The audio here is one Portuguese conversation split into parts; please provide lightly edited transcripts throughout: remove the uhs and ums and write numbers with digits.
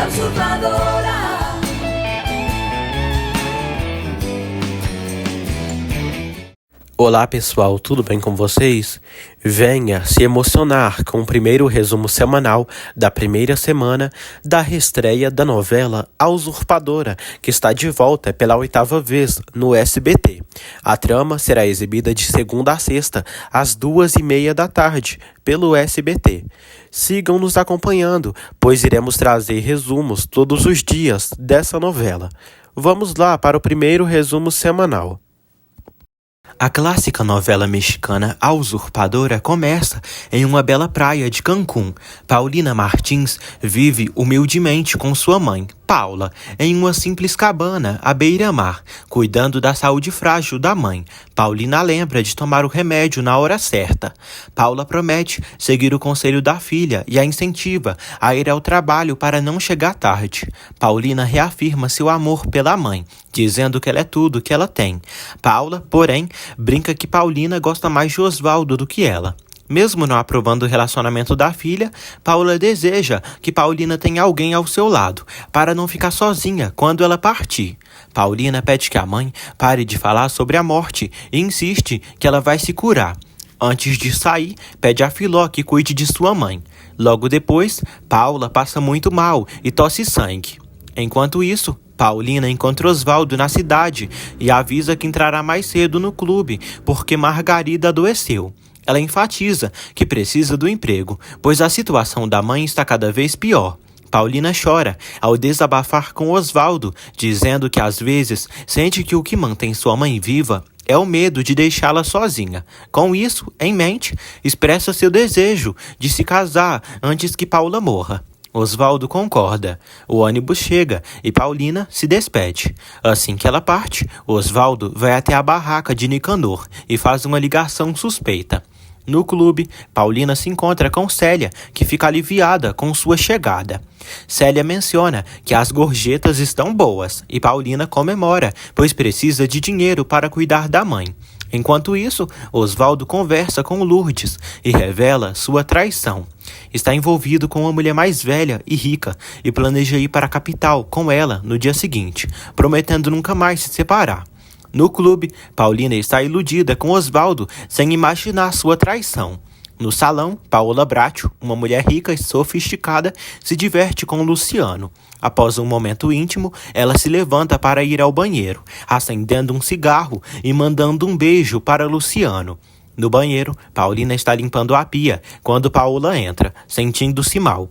la usurpadora. Olá pessoal, tudo bem com vocês? Venha se emocionar com o primeiro resumo semanal da primeira semana da reestreia da novela A Usurpadora, que está de volta pela 8ª vez no SBT. A trama será exibida de segunda a sexta, às 2h30 da tarde, pelo SBT. Sigam nos acompanhando, pois iremos trazer resumos todos os dias dessa novela. Vamos lá para o primeiro resumo semanal. A clássica novela mexicana A Usurpadora começa em uma bela praia de Cancún. Paulina Martins vive humildemente com sua mãe, Paula, em uma simples cabana à beira-mar, cuidando da saúde frágil da mãe. Paulina lembra de tomar o remédio na hora certa. Paula promete seguir o conselho da filha e a incentiva a ir ao trabalho para não chegar tarde. Paulina reafirma seu amor pela mãe, dizendo que ela é tudo que ela tem. Paula, porém, brinca que Paulina gosta mais de Osvaldo do que ela. Mesmo não aprovando o relacionamento da filha, Paula deseja que Paulina tenha alguém ao seu lado, para não ficar sozinha quando ela partir. Paulina pede que a mãe pare de falar sobre a morte e insiste que ela vai se curar. Antes de sair, pede a Filó que cuide de sua mãe. Logo depois, Paula passa muito mal e tosse sangue. Enquanto isso, Paulina encontra Osvaldo na cidade e avisa que entrará mais cedo no clube porque Margarida adoeceu. Ela enfatiza que precisa do emprego, pois a situação da mãe está cada vez pior. Paulina chora ao desabafar com Osvaldo, dizendo que às vezes sente que o que mantém sua mãe viva é o medo de deixá-la sozinha. Com isso em mente, expressa seu desejo de se casar antes que Paula morra. Osvaldo concorda. O ônibus chega e Paulina se despede. Assim que ela parte, Osvaldo vai até a barraca de Nicanor e faz uma ligação suspeita. No clube, Paulina se encontra com Célia, que fica aliviada com sua chegada. Célia menciona que as gorjetas estão boas e Paulina comemora, pois precisa de dinheiro para cuidar da mãe. Enquanto isso, Osvaldo conversa com Lourdes e revela sua traição. Está envolvido com uma mulher mais velha e rica e planeja ir para a capital com ela no dia seguinte, prometendo nunca mais se separar. No clube, Paulina está iludida com Osvaldo sem imaginar sua traição. No salão, Paola Bracho, uma mulher rica e sofisticada, se diverte com Luciano. Após um momento íntimo, ela se levanta para ir ao banheiro, acendendo um cigarro e mandando um beijo para Luciano. No banheiro, Paulina está limpando a pia quando Paola entra, sentindo-se mal.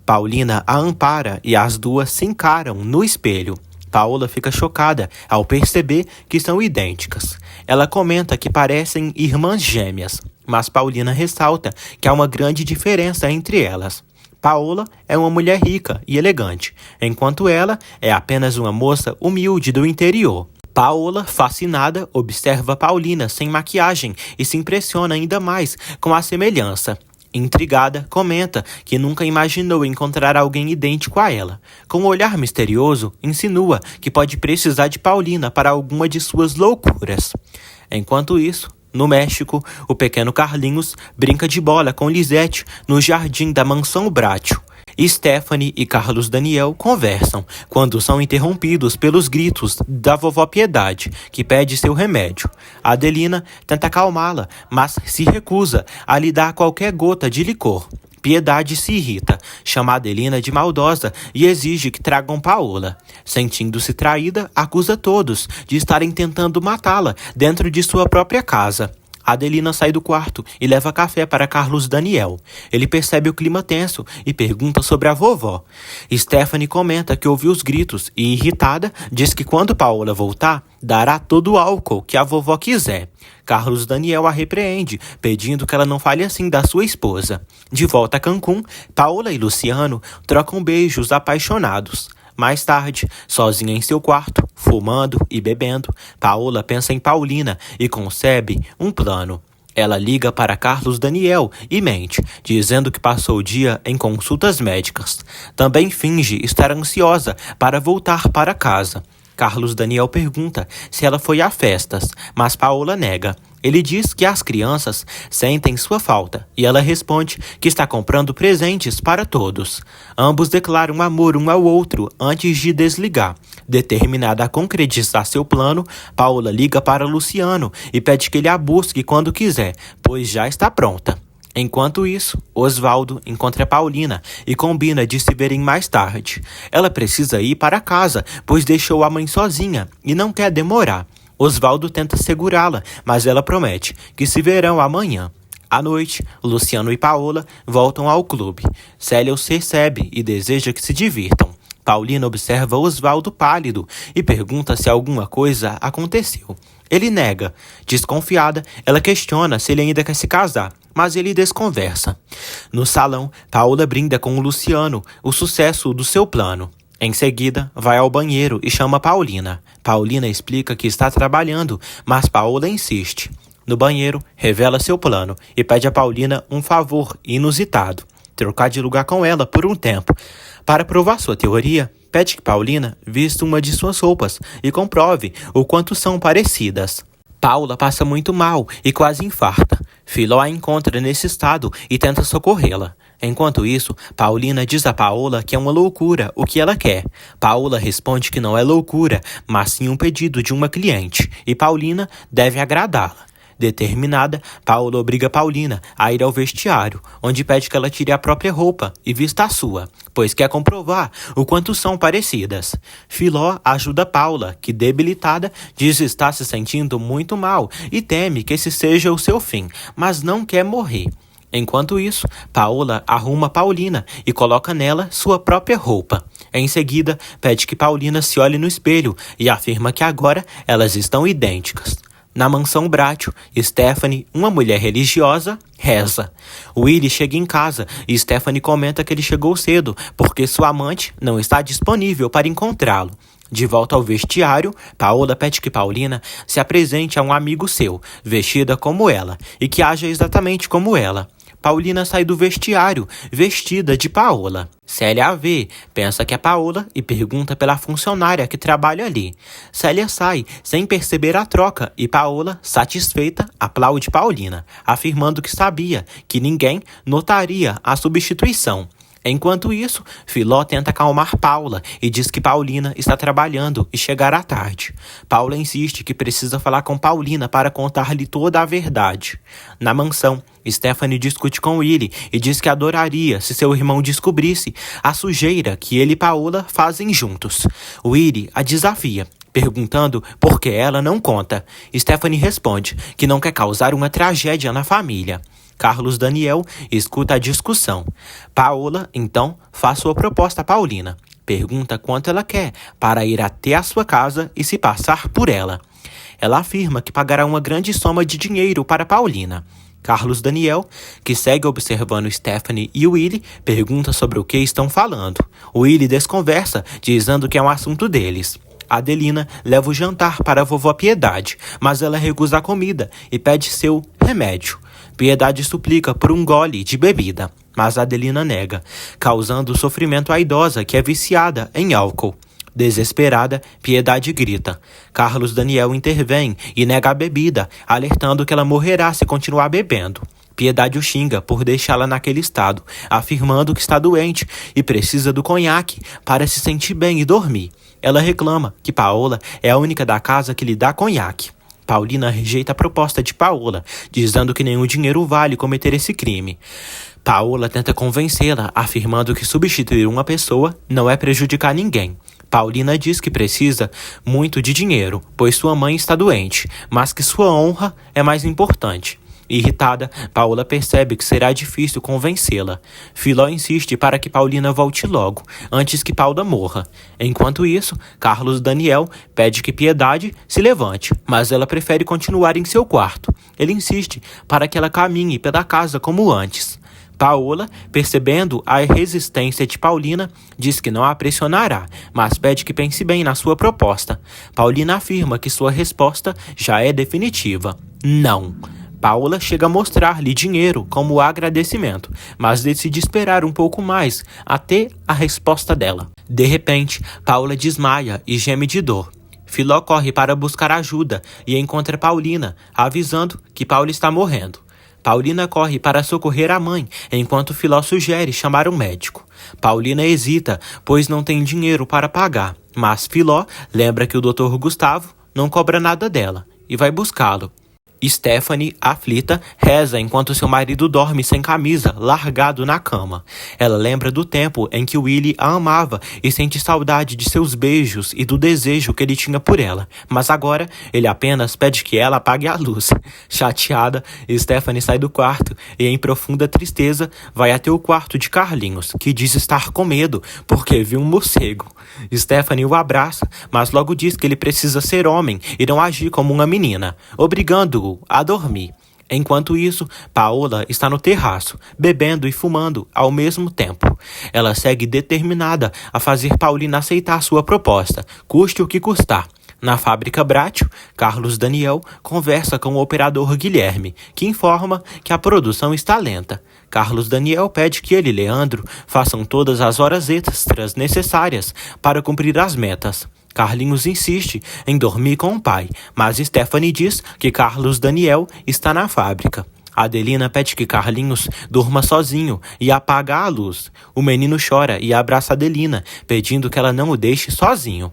Paulina a ampara e as duas se encaram no espelho. Paola fica chocada ao perceber que são idênticas. Ela comenta que parecem irmãs gêmeas, mas Paulina ressalta que há uma grande diferença entre elas. Paola é uma mulher rica e elegante, enquanto ela é apenas uma moça humilde do interior. Paola, fascinada, observa Paulina sem maquiagem e se impressiona ainda mais com a semelhança. Intrigada, comenta que nunca imaginou encontrar alguém idêntico a ela. Com um olhar misterioso, insinua que pode precisar de Paulina para alguma de suas loucuras. Enquanto isso, no México, o pequeno Carlinhos brinca de bola com Lisete no jardim da mansão Bracho. Stephanie e Carlos Daniel conversam, quando são interrompidos pelos gritos da vovó Piedade, que pede seu remédio. Adelina tenta acalmá-la, mas se recusa a lhe dar qualquer gota de licor. Piedade se irrita, chama Adelina de maldosa e exige que tragam Paola. Sentindo-se traída, acusa todos de estarem tentando matá-la dentro de sua própria casa. Adelina sai do quarto e leva café para Carlos Daniel. Ele percebe o clima tenso e pergunta sobre a vovó. Stephanie comenta que ouviu os gritos e, irritada, diz que quando Paola voltar, dará todo o álcool que a vovó quiser. Carlos Daniel a repreende, pedindo que ela não fale assim da sua esposa. De volta a Cancún, Paola e Luciano trocam beijos apaixonados. Mais tarde, sozinha em seu quarto, fumando e bebendo, Paola pensa em Paulina e concebe um plano. Ela liga para Carlos Daniel e mente, dizendo que passou o dia em consultas médicas. Também finge estar ansiosa para voltar para casa. Carlos Daniel pergunta se ela foi a festas, mas Paola nega. Ele diz que as crianças sentem sua falta e ela responde que está comprando presentes para todos. Ambos declaram amor um ao outro antes de desligar. Determinada a concretizar seu plano, Paola liga para Luciano e pede que ele a busque quando quiser, pois já está pronta. Enquanto isso, Osvaldo encontra Paulina e combina de se verem mais tarde. Ela precisa ir para casa, pois deixou a mãe sozinha e não quer demorar. Osvaldo tenta segurá-la, mas ela promete que se verão amanhã. À noite, Luciano e Paola voltam ao clube. Célia os recebe e deseja que se divirtam. Paulina observa Osvaldo pálido e pergunta se alguma coisa aconteceu. Ele nega. Desconfiada, ela questiona se ele ainda quer se casar, mas ele desconversa. No salão, Paola brinda com o Luciano o sucesso do seu plano. Em seguida, vai ao banheiro e chama Paulina. Paulina explica que está trabalhando, mas Paola insiste. No banheiro, revela seu plano e pede a Paulina um favor inusitado: trocar de lugar com ela por um tempo. Para provar sua teoria, pede que Paulina vista uma de suas roupas e comprove o quanto são parecidas. Paula passa muito mal e quase infarta. Filó a encontra nesse estado e tenta socorrê-la. Enquanto isso, Paulina diz a Paola que é uma loucura o que ela quer. Paola responde que não é loucura, mas sim um pedido de uma cliente, e Paulina deve agradá-la. Determinada, Paola obriga Paulina a ir ao vestiário, onde pede que ela tire a própria roupa e vista a sua, pois quer comprovar o quanto são parecidas. Filó ajuda Paula, que, debilitada, diz estar se sentindo muito mal e teme que esse seja o seu fim, mas não quer morrer. Enquanto isso, Paola arruma Paulina e coloca nela sua própria roupa. Em seguida, pede que Paulina se olhe no espelho e afirma que agora elas estão idênticas. Na mansão Bratio, Stephanie, uma mulher religiosa, reza. Willy chega em casa e Stephanie comenta que ele chegou cedo porque sua amante não está disponível para encontrá-lo. De volta ao vestiário, Paola pede que Paulina se apresente a um amigo seu, vestida como ela, e que haja exatamente como ela. Paulina sai do vestiário, vestida de Paola. Célia a vê, pensa que é Paola e pergunta pela funcionária que trabalha ali. Célia sai, sem perceber a troca, e Paola, satisfeita, aplaude Paulina, afirmando que sabia que ninguém notaria a substituição. Enquanto isso, Filó tenta acalmar Paula e diz que Paulina está trabalhando e chegará tarde. Paula insiste que precisa falar com Paulina para contar-lhe toda a verdade. Na mansão, Stephanie discute com Willy e diz que adoraria se seu irmão descobrisse a sujeira que ele e Paola fazem juntos. Willy a desafia, perguntando por que ela não conta. Stephanie responde que não quer causar uma tragédia na família. Carlos Daniel escuta a discussão. Paola, então, faz sua proposta a Paulina. Pergunta quanto ela quer para ir até a sua casa e se passar por ela. Ela afirma que pagará uma grande soma de dinheiro para Paulina. Carlos Daniel, que segue observando Stephanie e Willy, pergunta sobre o que estão falando. Willy desconversa, dizendo que é um assunto deles. Adelina leva o jantar para a vovó Piedade, mas ela recusa a comida e pede seu remédio. Piedade suplica por um gole de bebida, mas Adelina nega, causando sofrimento à idosa que é viciada em álcool. Desesperada, Piedade grita. Carlos Daniel intervém e nega a bebida, alertando que ela morrerá se continuar bebendo. Piedade o xinga por deixá-la naquele estado, afirmando que está doente e precisa do conhaque para se sentir bem e dormir. Ela reclama que Paola é a única da casa que lhe dá conhaque. Paulina rejeita a proposta de Paola, dizendo que nenhum dinheiro vale cometer esse crime. Paola tenta convencê-la, afirmando que substituir uma pessoa não é prejudicar ninguém. Paulina diz que precisa muito de dinheiro, pois sua mãe está doente, mas que sua honra é mais importante. Irritada, Paola percebe que será difícil convencê-la. Filó insiste para que Paulina volte logo, antes que Paula morra. Enquanto isso, Carlos Daniel pede que Piedade se levante, mas ela prefere continuar em seu quarto. Ele insiste para que ela caminhe pela casa como antes. Paola, percebendo a resistência de Paulina, diz que não a pressionará, mas pede que pense bem na sua proposta. Paulina afirma que sua resposta já é definitiva: não. Paola chega a mostrar-lhe dinheiro como agradecimento, mas decide esperar um pouco mais até a resposta dela. De repente, Paola desmaia e geme de dor. Filó corre para buscar ajuda e encontra Paulina, avisando que Paulo está morrendo. Paulina corre para socorrer a mãe, enquanto Filó sugere chamar um médico. Paulina hesita, pois não tem dinheiro para pagar, mas Filó lembra que o Dr. Gustavo não cobra nada dela e vai buscá-lo. Stephanie, aflita, reza enquanto seu marido dorme sem camisa, largado na cama. Ela lembra do tempo em que Willie a amava e sente saudade de seus beijos e do desejo que ele tinha por ela. Mas agora, ele apenas pede que ela apague a luz. Chateada, Stephanie sai do quarto e, em profunda tristeza, vai até o quarto de Carlinhos, que diz estar com medo porque viu um morcego. Stephanie o abraça, mas logo diz que ele precisa ser homem e não agir como uma menina, obrigando-o a dormir. Enquanto isso, Paola está no terraço, bebendo e fumando ao mesmo tempo. Ela segue determinada a fazer Paulina aceitar sua proposta, custe o que custar. Na fábrica Bratio, Carlos Daniel conversa com o operador Guilherme, que informa que a produção está lenta. Carlos Daniel pede que ele e Leandro façam todas as horas extras necessárias para cumprir as metas. Carlinhos insiste em dormir com o pai, mas Stephanie diz que Carlos Daniel está na fábrica. Adelina pede que Carlinhos durma sozinho e apaga a luz. O menino chora e abraça Adelina, pedindo que ela não o deixe sozinho.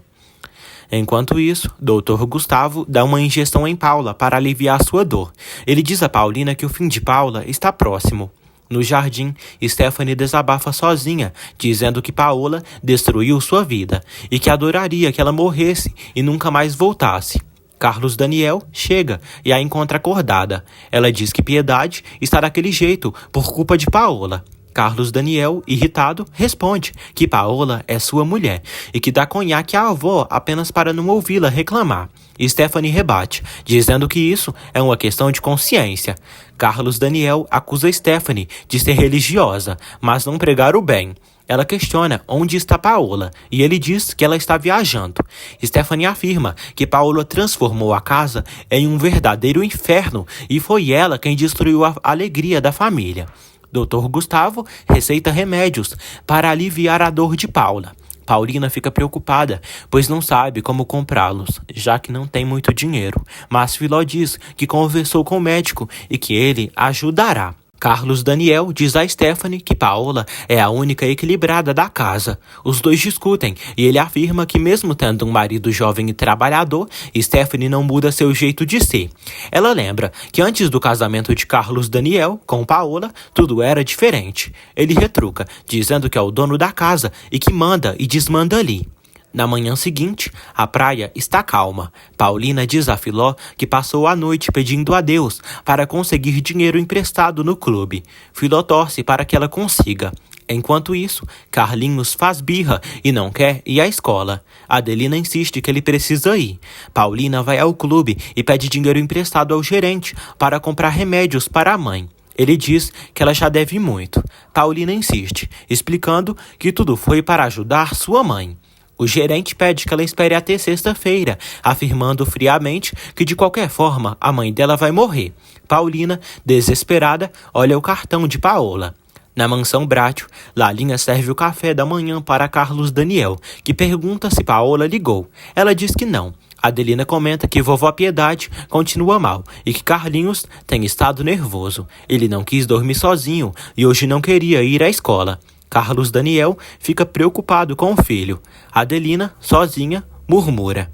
Enquanto isso, Dr. Gustavo dá uma injeção em Paula para aliviar sua dor. Ele diz a Paulina que o fim de Paula está próximo. No jardim, Stephanie desabafa sozinha, dizendo que Paola destruiu sua vida e que adoraria que ela morresse e nunca mais voltasse. Carlos Daniel chega e a encontra acordada. Ela diz que Piedade está daquele jeito por culpa de Paola. Carlos Daniel, irritado, responde que Paola é sua mulher e que dá conhaque à avó apenas para não ouvi-la reclamar. Stephanie rebate, dizendo que isso é uma questão de consciência. Carlos Daniel acusa Stephanie de ser religiosa, mas não pregar o bem. Ela questiona onde está Paola e ele diz que ela está viajando. Stephanie afirma que Paola transformou a casa em um verdadeiro inferno e foi ela quem destruiu a alegria da família. Dr. Gustavo receita remédios para aliviar a dor de Paula. Paulina fica preocupada, pois não sabe como comprá-los, já que não tem muito dinheiro. Mas Filó diz que conversou com o médico e que ele ajudará. Carlos Daniel diz a Stephanie que Paola é a única equilibrada da casa. Os dois discutem e ele afirma que mesmo tendo um marido jovem e trabalhador, Stephanie não muda seu jeito de ser. Ela lembra que antes do casamento de Carlos Daniel com Paola, tudo era diferente. Ele retruca, dizendo que é o dono da casa e que manda e desmanda ali. Na manhã seguinte, a praia está calma. Paulina diz a Filó que passou a noite pedindo a Deus para conseguir dinheiro emprestado no clube. Filó torce para que ela consiga. Enquanto isso, Carlinhos faz birra e não quer ir à escola. Adelina insiste que ele precisa ir. Paulina vai ao clube e pede dinheiro emprestado ao gerente para comprar remédios para a mãe. Ele diz que ela já deve muito. Paulina insiste, explicando que tudo foi para ajudar sua mãe. O gerente pede que ela espere até sexta-feira, afirmando friamente que de qualquer forma a mãe dela vai morrer. Paulina, desesperada, olha o cartão de Paola. Na mansão Bratio, Lalinha serve o café da manhã para Carlos Daniel, que pergunta se Paola ligou. Ela diz que não. Adelina comenta que vovó Piedade continua mal e que Carlinhos tem estado nervoso. Ele não quis dormir sozinho e hoje não queria ir à escola. Carlos Daniel fica preocupado com o filho. Adelina, sozinha, murmura: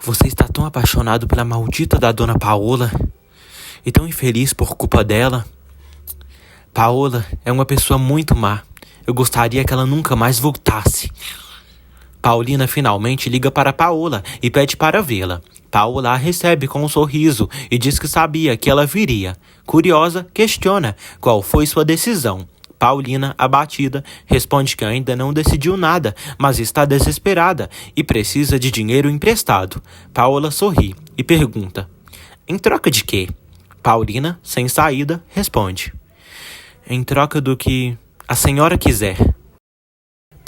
"Você está tão apaixonado pela maldita da dona Paola e tão infeliz por culpa dela. Paola é uma pessoa muito má. Eu gostaria que ela nunca mais voltasse." Paulina finalmente liga para Paola e pede para vê-la. Paola a recebe com um sorriso e diz que sabia que ela viria. Curiosa, questiona qual foi sua decisão. Paulina, abatida, responde que ainda não decidiu nada, mas está desesperada e precisa de dinheiro emprestado. Paola sorri e pergunta: "Em troca de quê?" Paulina, sem saída, responde: "Em troca do que a senhora quiser."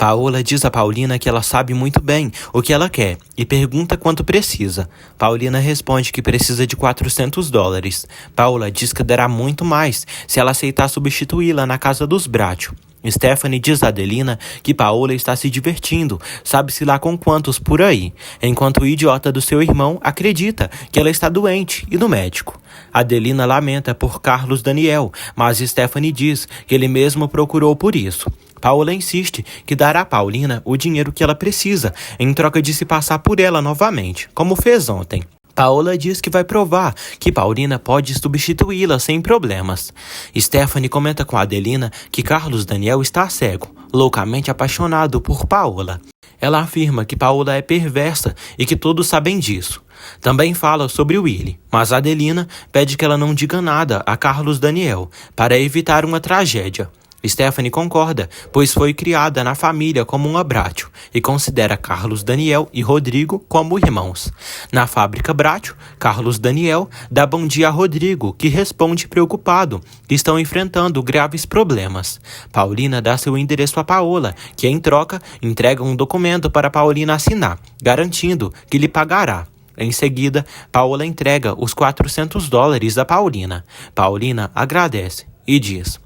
Paola diz a Paulina que ela sabe muito bem o que ela quer e pergunta quanto precisa. Paulina responde que precisa de $400. Paola diz que dará muito mais se ela aceitar substituí-la na casa dos Bratio. Stephanie diz a Adelina que Paola está se divertindo, sabe-se lá com quantos por aí, enquanto o idiota do seu irmão acredita que ela está doente e no médico. Adelina lamenta por Carlos Daniel, mas Stephanie diz que ele mesmo procurou por isso. Paola insiste que dará a Paulina o dinheiro que ela precisa, em troca de se passar por ela novamente, como fez ontem. Paola diz que vai provar que Paulina pode substituí-la sem problemas. Stephanie comenta com Adelina que Carlos Daniel está cego, loucamente apaixonado por Paola. Ela afirma que Paola é perversa e que todos sabem disso. Também fala sobre Willy, mas Adelina pede que ela não diga nada a Carlos Daniel, para evitar uma tragédia. Stephanie concorda, pois foi criada na família como um Bratio e considera Carlos Daniel e Rodrigo como irmãos. Na fábrica Bratio, Carlos Daniel dá bom dia a Rodrigo, que responde preocupado que estão enfrentando graves problemas. Paulina dá seu endereço a Paola, que em troca entrega um documento para Paulina assinar, garantindo que lhe pagará. Em seguida, Paola entrega os $400 a Paulina. Paulina agradece e diz: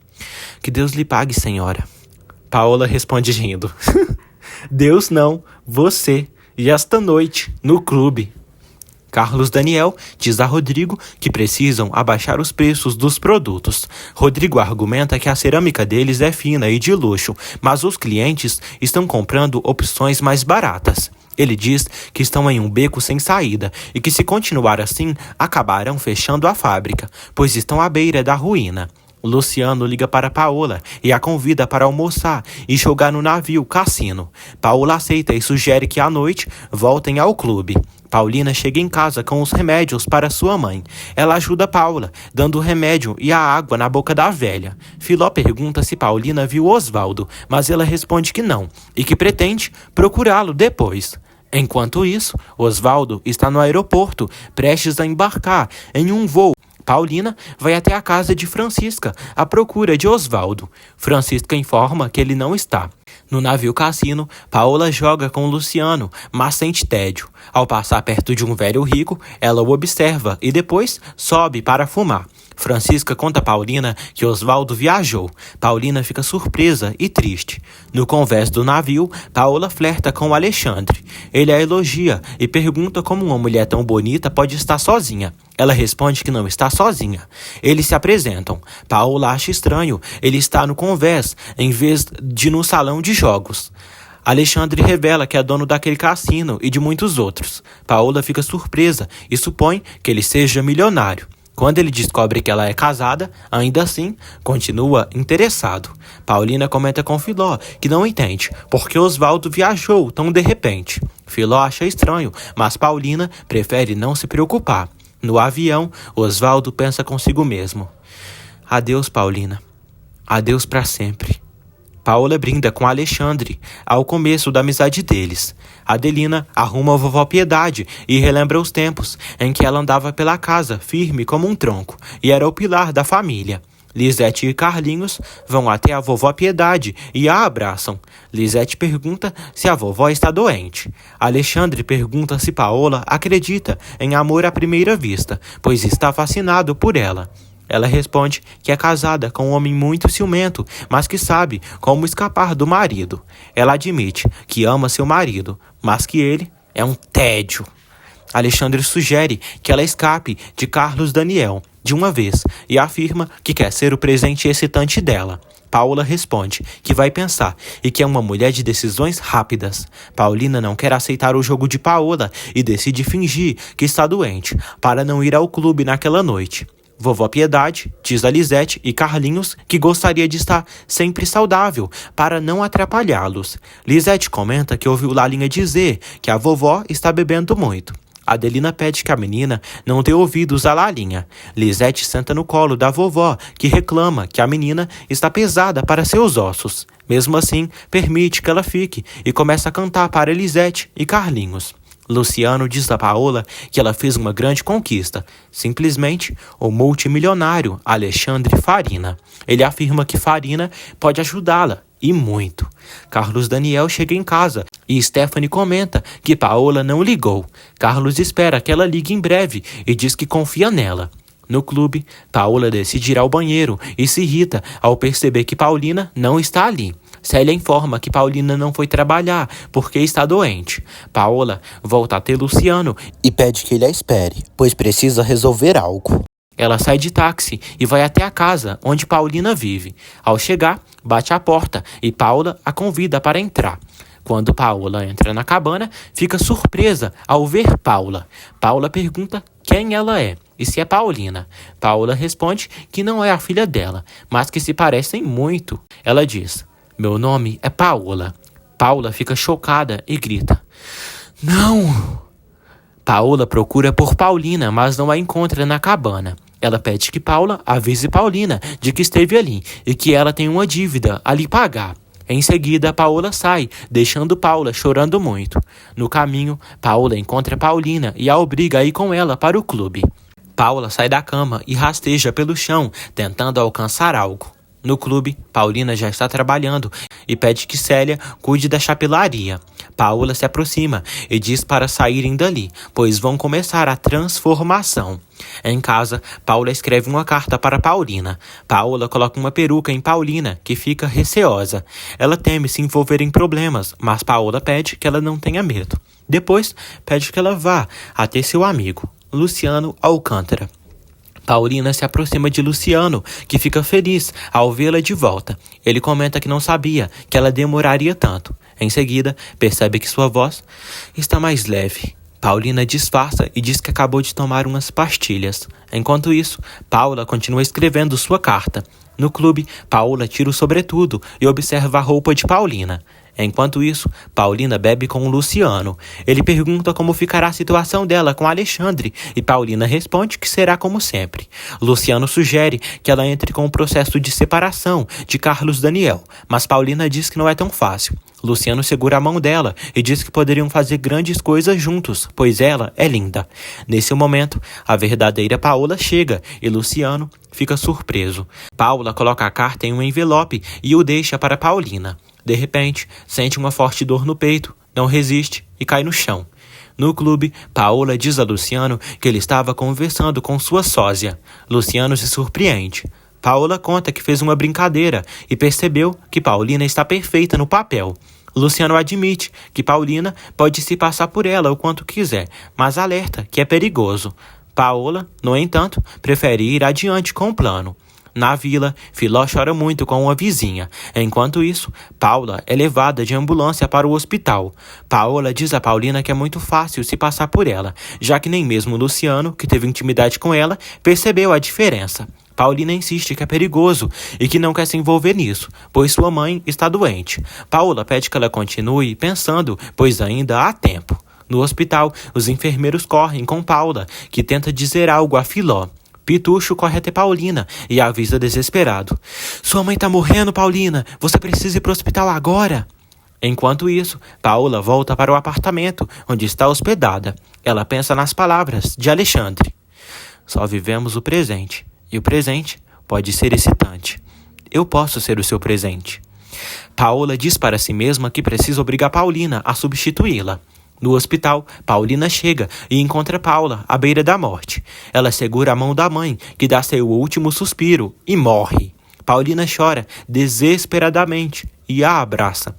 "Que Deus lhe pague, senhora." Paola responde rindo: "Deus não, você, e esta noite, no clube." Carlos Daniel diz a Rodrigo que precisam abaixar os preços dos produtos. Rodrigo argumenta que a cerâmica deles é fina e de luxo, mas os clientes estão comprando opções mais baratas. Ele diz que estão em um beco sem saída e que, se continuar assim, acabarão fechando a fábrica, pois estão à beira da ruína. Luciano liga para Paola e a convida para almoçar e jogar no navio cassino. Paola aceita e sugere que à noite voltem ao clube. Paulina chega em casa com os remédios para sua mãe. Ela ajuda Paula, dando o remédio e a água na boca da velha. Filó pergunta se Paulina viu Osvaldo, mas ela responde que não e que pretende procurá-lo depois. Enquanto isso, Osvaldo está no aeroporto, prestes a embarcar em um voo. Paulina vai até a casa de Francisca à procura de Osvaldo. Francisca informa que ele não está. No navio cassino, Paola joga com Luciano, mas sente tédio. Ao passar perto de um velho rico, ela o observa e depois sobe para fumar. Francisca conta a Paulina que Osvaldo viajou. Paulina fica surpresa e triste. No convés do navio, Paola flerta com Alexandre. Ele a elogia e pergunta como uma mulher tão bonita pode estar sozinha. Ela responde que não está sozinha. Eles se apresentam. Paola acha estranho ele está no convés em vez de no salão de jogos. Alexandre revela que é dono daquele cassino e de muitos outros. Paola fica surpresa e supõe que ele seja milionário. Quando ele descobre que ela é casada, ainda assim, continua interessado. Paulina comenta com Filó que não entende porque Osvaldo viajou tão de repente. Filó acha estranho, mas Paulina prefere não se preocupar. No avião, Osvaldo pensa consigo mesmo: "Adeus, Paulina. Adeus para sempre." Paola brinda com Alexandre ao começo da amizade deles. Adelina arruma a vovó Piedade e relembra os tempos em que ela andava pela casa firme como um tronco e era o pilar da família. Lisete e Carlinhos vão até a vovó Piedade e a abraçam. Lisete pergunta se a vovó está doente. Alexandre pergunta se Paola acredita em amor à primeira vista, pois está fascinado por ela. Ela responde que é casada com um homem muito ciumento, mas que sabe como escapar do marido. Ela admite que ama seu marido, mas que ele é um tédio. Alexandre sugere que ela escape de Carlos Daniel de uma vez e afirma que quer ser o presente excitante dela. Paola responde que vai pensar e que é uma mulher de decisões rápidas. Paulina não quer aceitar o jogo de Paola e decide fingir que está doente para não ir ao clube naquela noite. Vovó Piedade diz a Lisete e Carlinhos que gostaria de estar sempre saudável para não atrapalhá-los. Lisete comenta que ouviu Lalinha dizer que a vovó está bebendo muito. Adelina pede que a menina não dê ouvidos a Lalinha. Lisete senta no colo da vovó, que reclama que a menina está pesada para seus ossos. Mesmo assim, permite que ela fique e começa a cantar para Lisete e Carlinhos. Luciano diz a Paola que ela fez uma grande conquista, simplesmente o multimilionário Alexandre Farina. Ele afirma que Farina pode ajudá-la, e muito. Carlos Daniel chega em casa e Stephanie comenta que Paola não ligou. Carlos espera que ela ligue em breve e diz que confia nela. No clube, Paola decide ir ao banheiro e se irrita ao perceber que Paulina não está ali. Célia informa que Paulina não foi trabalhar porque está doente. Paola volta a ter Luciano e pede que ele a espere, pois precisa resolver algo. Ela sai de táxi e vai até a casa onde Paulina vive. Ao chegar, bate à porta e Paula a convida para entrar. Quando Paola entra na cabana, fica surpresa ao ver Paula. Paula pergunta quem ela é e se é Paulina. Paula responde que não é a filha dela, mas que se parecem muito. Ela diz: "Meu nome é Paola." Paula fica chocada e grita: "Não!" Paola procura por Paulina, mas não a encontra na cabana. Ela pede que Paula avise Paulina de que esteve ali e que ela tem uma dívida a lhe pagar. Em seguida, Paola sai, deixando Paula chorando muito. No caminho, Paola encontra Paulina e a obriga a ir com ela para o clube. Paula sai da cama e rasteja pelo chão, tentando alcançar algo. No clube, Paulina já está trabalhando e pede que Célia cuide da chapelaria. Paola se aproxima e diz para saírem dali, pois vão começar a transformação. Em casa, Paula escreve uma carta para Paulina. Paola coloca uma peruca em Paulina, que fica receosa. Ela teme se envolver em problemas, mas Paola pede que ela não tenha medo. Depois, pede que ela vá até seu amigo, Luciano Alcântara. Paulina se aproxima de Luciano, que fica feliz ao vê-la de volta. Ele comenta que não sabia que ela demoraria tanto. Em seguida, percebe que sua voz está mais leve. Paulina disfarça e diz que acabou de tomar umas pastilhas. Enquanto isso, Paula continua escrevendo sua carta. No clube, Paula tira o sobretudo e observa a roupa de Paulina. Enquanto isso, Paulina bebe com o Luciano. Ele pergunta como ficará a situação dela com Alexandre e Paulina responde que será como sempre. Luciano sugere que ela entre com o processo de separação de Carlos Daniel, mas Paulina diz que não é tão fácil. Luciano segura a mão dela e diz que poderiam fazer grandes coisas juntos, pois ela é linda. Nesse momento, a verdadeira Paola chega e Luciano fica surpreso. Paula coloca a carta em um envelope e o deixa para Paulina. De repente, sente uma forte dor no peito, não resiste e cai no chão. No clube, Paola diz a Luciano que ele estava conversando com sua sósia. Luciano se surpreende. Paola conta que fez uma brincadeira e percebeu que Paulina está perfeita no papel. Luciano admite que Paulina pode se passar por ela o quanto quiser, mas alerta que é perigoso. Paola, no entanto, prefere ir adiante com o plano. Na vila, Filó chora muito com uma vizinha. Enquanto isso, Paula é levada de ambulância para o hospital. Paola diz a Paulina que é muito fácil se passar por ela, já que nem mesmo Luciano, que teve intimidade com ela, percebeu a diferença. Paulina insiste que é perigoso e que não quer se envolver nisso, pois sua mãe está doente. Paola pede que ela continue pensando, pois ainda há tempo. No hospital, os enfermeiros correm com Paula, que tenta dizer algo a Filó. Pitucho corre até Paulina e a avisa desesperado: "Sua mãe tá morrendo, Paulina! Você precisa ir pro hospital agora!" Enquanto isso, Paula volta para o apartamento onde está hospedada. Ela pensa nas palavras de Alexandre: "Só vivemos o presente, e o presente pode ser excitante. Eu posso ser o seu presente." Paula diz para si mesma que precisa obrigar Paulina a substituí-la. No hospital, Paulina chega e encontra Paula à beira da morte. Ela segura a mão da mãe, que dá seu último suspiro, e morre. Paulina chora desesperadamente e a abraça.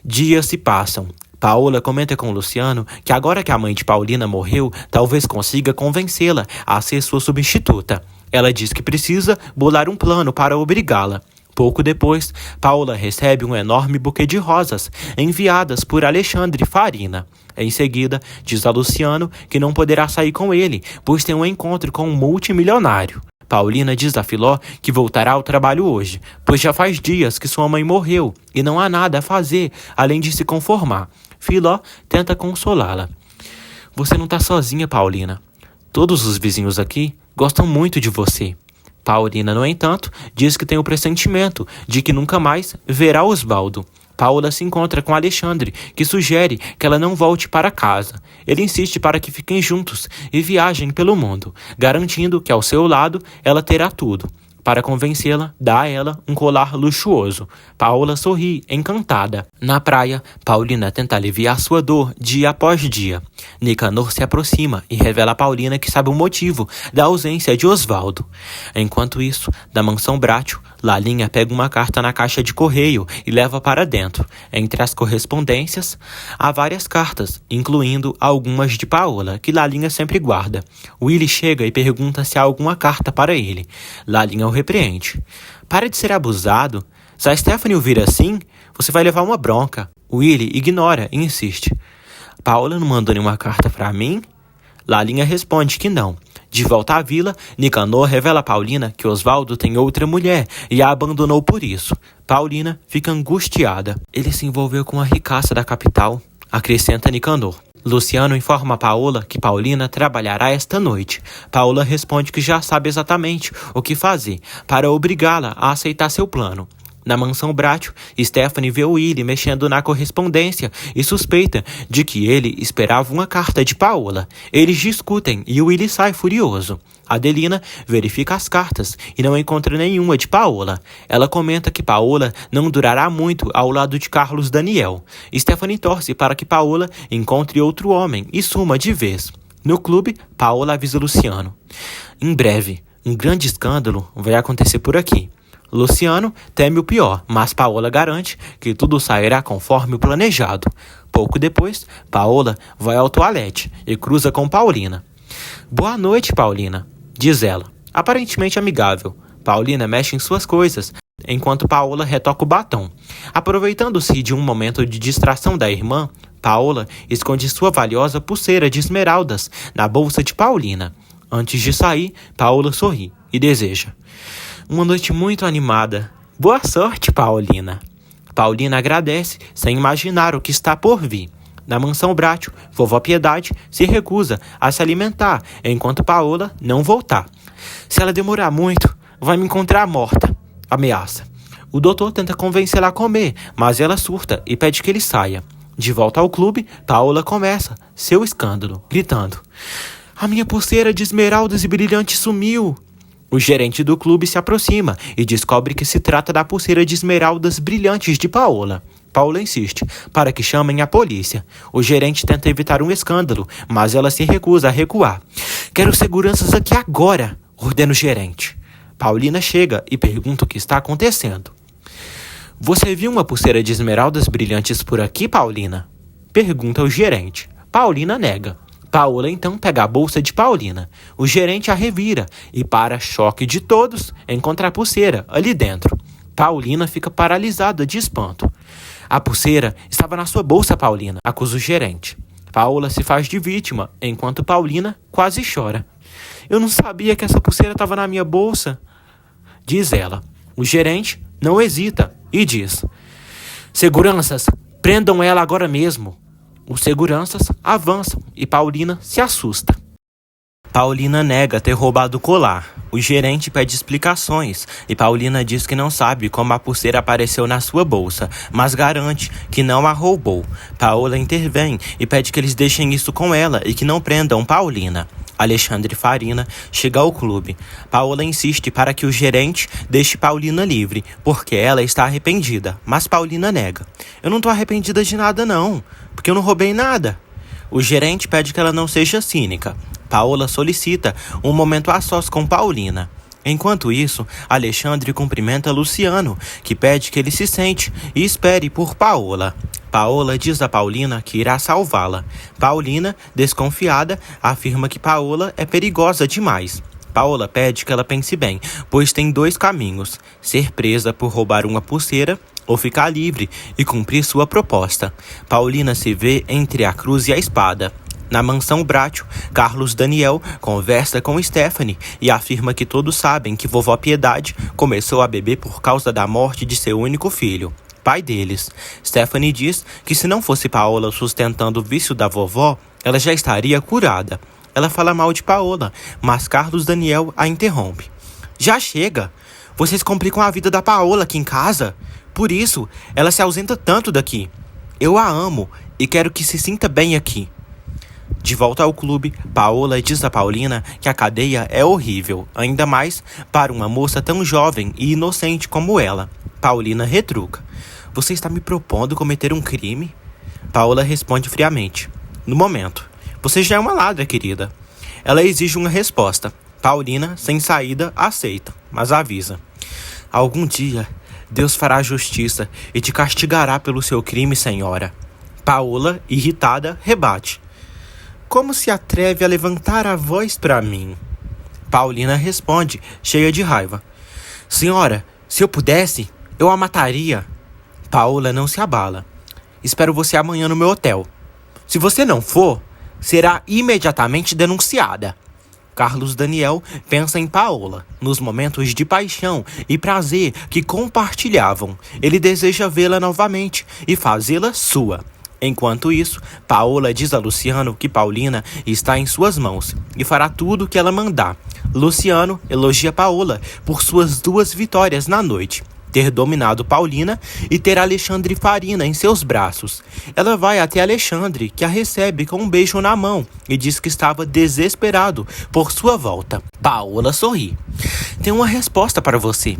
Dias se passam. Paola comenta com Luciano que agora que a mãe de Paulina morreu, talvez consiga convencê-la a ser sua substituta. Ela diz que precisa bolar um plano para obrigá-la. Pouco depois, Paula recebe um enorme buquê de rosas enviadas por Alexandre Farina. Em seguida, diz a Luciano que não poderá sair com ele, pois tem um encontro com um multimilionário. Paulina diz a Filó que voltará ao trabalho hoje, pois já faz dias que sua mãe morreu e não há nada a fazer além de se conformar. Filó tenta consolá-la. "Você não está sozinha, Paulina. Todos os vizinhos aqui gostam muito de você." Paulina, no entanto, diz que tem o pressentimento de que nunca mais verá Osvaldo. Paula se encontra com Alexandre, que sugere que ela não volte para casa. Ele insiste para que fiquem juntos e viajem pelo mundo, garantindo que ao seu lado ela terá tudo. Para convencê-la, dá a ela um colar luxuoso. Paola sorri, encantada. Na praia, Paulina tenta aliviar sua dor dia após dia. Nicanor se aproxima e revela a Paulina que sabe o motivo da ausência de Osvaldo. Enquanto isso, da mansão Brátil, Lalinha pega uma carta na caixa de correio e leva para dentro. Entre as correspondências, há várias cartas, incluindo algumas de Paola, que Lalinha sempre guarda. Willy chega e pergunta se há alguma carta para ele. Lalinha o repreende. Para de ser abusado. Se a Stephanie o vir assim, você vai levar uma bronca. Willy ignora e insiste. Paola não mandou nenhuma carta para mim? Lalinha responde que não. De volta à vila, Nicanor revela a Paulina que Osvaldo tem outra mulher e a abandonou por isso. Paulina fica angustiada. Ele se envolveu com a ricaça da capital, acrescenta Nicanor. Luciano informa a Paola que Paulina trabalhará esta noite. Paola responde que já sabe exatamente o que fazer para obrigá-la a aceitar seu plano. Na mansão Brátil, Stephanie vê Willy mexendo na correspondência e suspeita de que ele esperava uma carta de Paola. Eles discutem e Willy sai furioso. Adelina verifica as cartas e não encontra nenhuma de Paola. Ela comenta que Paola não durará muito ao lado de Carlos Daniel. Stephanie torce para que Paola encontre outro homem e suma de vez. No clube, Paola avisa Luciano. Em breve, um grande escândalo vai acontecer por aqui. Luciano teme o pior, mas Paola garante que tudo sairá conforme o planejado. Pouco depois, Paola vai ao toalete e cruza com Paulina. Boa noite, Paulina, diz ela, aparentemente amigável. Paulina mexe em suas coisas, enquanto Paola retoca o batom. Aproveitando-se de um momento de distração da irmã, Paola esconde sua valiosa pulseira de esmeraldas na bolsa de Paulina. Antes de sair, Paola sorri e deseja. Uma noite muito animada. Boa sorte, Paulina. Paulina agradece, sem imaginar o que está por vir. Na mansão Brátil, vovó Piedade se recusa a se alimentar, enquanto Paola não voltar. Se ela demorar muito, vai me encontrar morta, ameaça. O doutor tenta convencê-la a comer, mas ela surta e pede que ele saia. De volta ao clube, Paola começa seu escândalo, gritando. A minha pulseira de esmeraldas e brilhantes sumiu. O gerente do clube se aproxima e descobre que se trata da pulseira de esmeraldas brilhantes de Paola. Paola insiste para que chamem a polícia. O gerente tenta evitar um escândalo, mas ela se recusa a recuar. Quero seguranças aqui agora, ordena o gerente. Paulina chega e pergunta o que está acontecendo. Você viu uma pulseira de esmeraldas brilhantes por aqui, Paulina? Pergunta o gerente. Paulina nega. Paola então pega a bolsa de Paulina. O gerente a revira e, para choque de todos, encontra a pulseira ali dentro. Paulina fica paralisada de espanto. A pulseira estava na sua bolsa, Paulina, acusa o gerente. Paola se faz de vítima, enquanto Paulina quase chora. Eu não sabia que essa pulseira estava na minha bolsa, diz ela. O gerente não hesita e diz. Seguranças, prendam ela agora mesmo. Os seguranças avançam e Paulina se assusta. Paulina nega ter roubado o colar. O gerente pede explicações e Paulina diz que não sabe como a pulseira apareceu na sua bolsa, mas garante que não a roubou. Paola intervém e pede que eles deixem isso com ela e que não prendam Paulina. Alexandre Farina chega ao clube. Paola insiste para que o gerente deixe Paulina livre, porque ela está arrependida, mas Paulina nega. Eu não estou arrependida de nada não, porque eu não roubei nada. O gerente pede que ela não seja cínica. Paola solicita um momento a sós com Paulina. Enquanto isso, Alexandre cumprimenta Luciano, que pede que ele se sente e espere por Paola. Paola diz a Paulina que irá salvá-la. Paulina, desconfiada, afirma que Paola é perigosa demais. Paola pede que ela pense bem, pois tem dois caminhos: ser presa por roubar uma pulseira ou ficar livre e cumprir sua proposta. Paulina se vê entre a cruz e a espada. Na mansão Brátil, Carlos Daniel conversa com Stephanie e afirma que todos sabem que vovó Piedade começou a beber por causa da morte de seu único filho, pai deles. Stephanie diz que se não fosse Paola sustentando o vício da vovó, ela já estaria curada. Ela fala mal de Paola, mas Carlos Daniel a interrompe. Já chega! Vocês complicam a vida da Paola aqui em casa. Por isso, ela se ausenta tanto daqui. Eu a amo e quero que se sinta bem aqui. De volta ao clube, Paola diz a Paulina que a cadeia é horrível, ainda mais para uma moça tão jovem e inocente como ela. Paulina retruca: "Você está me propondo cometer um crime?" Paola responde friamente: "No momento. Você já é uma ladra, querida." Ela exige uma resposta. Paulina, sem saída, aceita, mas avisa: "Algum dia, Deus fará justiça e te castigará pelo seu crime, senhora." Paola, irritada, rebate: "Como se atreve a levantar a voz para mim?" Paulina responde, cheia de raiva: "Senhora, se eu pudesse, eu a mataria." Paola não se abala: "Espero você amanhã no meu hotel. Se você não for, será imediatamente denunciada." Carlos Daniel pensa em Paola, nos momentos de paixão e prazer que compartilhavam. Ele deseja vê-la novamente e fazê-la sua. Enquanto isso, Paola diz a Luciano que Paulina está em suas mãos e fará tudo o que ela mandar. Luciano elogia Paola por suas 2 vitórias na noite: ter dominado Paulina e ter Alexandre Farina em seus braços. Ela vai até Alexandre, que a recebe com um beijo na mão e diz que estava desesperado por sua volta. Paola sorri: "Tenho uma resposta para você.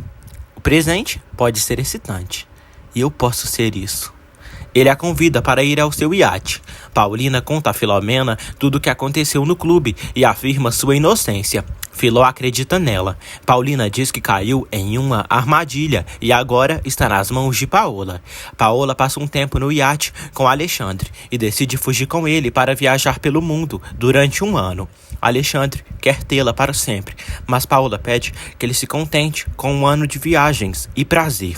O presente pode ser excitante, e eu posso ser isso." Ele a convida para ir ao seu iate. Paulina conta a Filomena tudo o que aconteceu no clube e afirma sua inocência. Filó acredita nela. Paulina diz que caiu em uma armadilha e agora está nas mãos de Paola. Paola passa um tempo no iate com Alexandre e decide fugir com ele para viajar pelo mundo durante 1 ano. Alexandre quer tê-la para sempre, mas Paola pede que ele se contente com 1 ano de viagens e prazer.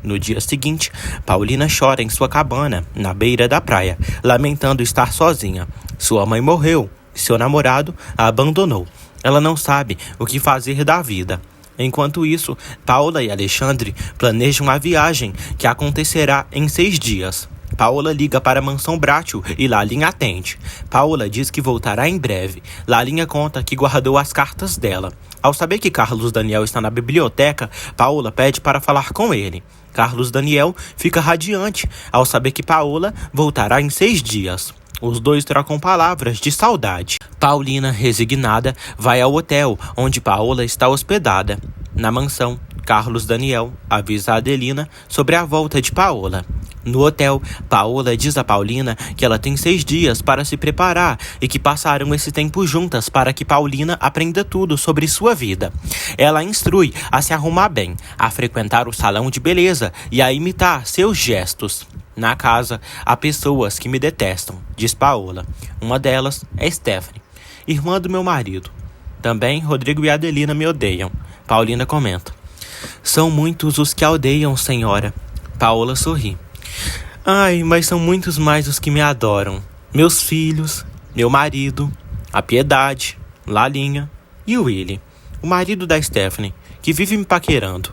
No dia seguinte, Paulina chora em sua cabana, na beira da praia, lamentando estar sozinha. Sua mãe morreu e seu namorado a abandonou. Ela não sabe o que fazer da vida. Enquanto isso, Paola e Alexandre planejam a viagem, que acontecerá em 6 dias. Paola liga para a mansão Bratio e Lalinha atende. Paola diz que voltará em breve. Lalinha conta que guardou as cartas dela. Ao saber que Carlos Daniel está na biblioteca, Paola pede para falar com ele. Carlos Daniel fica radiante ao saber que Paola voltará em 6 dias. Os dois trocam palavras de saudade. Paulina, resignada, vai ao hotel onde Paola está hospedada. Na mansão, Carlos Daniel avisa a Adelina sobre a volta de Paola. No hotel, Paola diz a Paulina que ela tem 6 dias para se preparar e que passarão esse tempo juntas para que Paulina aprenda tudo sobre sua vida. Ela instrui a se arrumar bem, a frequentar o salão de beleza e a imitar seus gestos. Na casa, há pessoas que me detestam, diz Paola. Uma delas é Stephanie, irmã do meu marido. Também Rodrigo e Adelina me odeiam. Paulina comenta: "São muitos os que a odeiam, senhora." Paola sorri: "Ai, mas são muitos mais os que me adoram. Meus filhos, meu marido, a Piedade, Lalinha e o Willy, o marido da Stephanie, que vive me paquerando."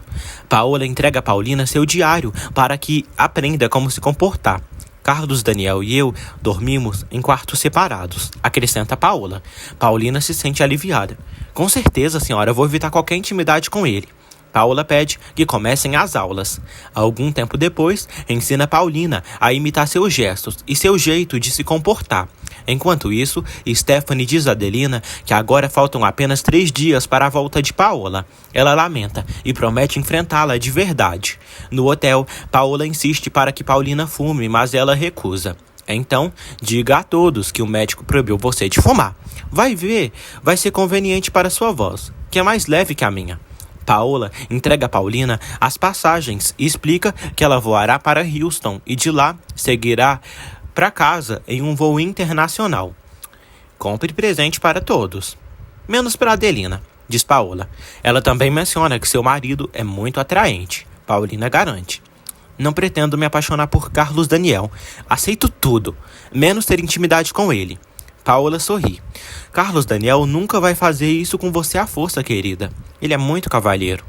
Paola entrega a Paulina seu diário para que aprenda como se comportar. Carlos Daniel e eu dormimos em quartos separados, acrescenta Paola. Paulina se sente aliviada. "Com certeza, senhora, vou evitar qualquer intimidade com ele." Paola pede que comecem as aulas. Algum tempo depois, ensina Paulina a imitar seus gestos e seu jeito de se comportar. Enquanto isso, Stephanie diz a Adelina que agora faltam apenas 3 dias para a volta de Paola. Ela lamenta e promete enfrentá-la de verdade. No hotel, Paola insiste para que Paulina fume, mas ela recusa. "Então, diga a todos que o médico proibiu você de fumar. Vai ver, vai ser conveniente para sua voz, que é mais leve que a minha." Paola entrega a Paulina as passagens e explica que ela voará para Houston e de lá seguirá para casa em um voo internacional. "Compre presente para todos, menos para Adelina", diz Paola. Ela também menciona que seu marido é muito atraente. Paulina garante: "Não pretendo me apaixonar por Carlos Daniel. Aceito tudo, menos ter intimidade com ele." Paola sorri: "Carlos Daniel nunca vai fazer isso com você à força, querida. Ele é muito cavalheiro."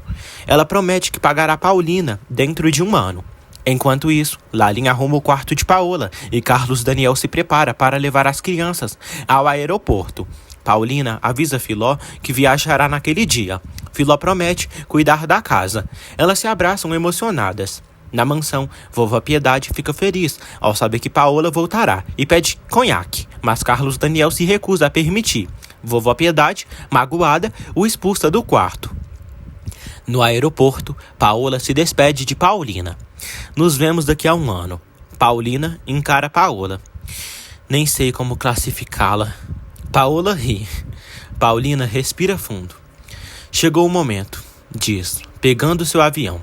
Ela promete que pagará Paulina dentro de 1 ano. Enquanto isso, Lalinha arruma o quarto de Paola e Carlos Daniel se prepara para levar as crianças ao aeroporto. Paulina avisa Filó que viajará naquele dia. Filó promete cuidar da casa. Elas se abraçam emocionadas. Na mansão, vovó Piedade fica feliz ao saber que Paola voltará e pede conhaque, mas Carlos Daniel se recusa a permitir. Vovó Piedade, magoada, o expulsa do quarto. No aeroporto, Paola se despede de Paulina. Nos vemos daqui a 1 ano. Paulina encara Paola. Nem sei como classificá-la. Paola ri. Paulina respira fundo. Chegou o momento, diz, pegando seu avião.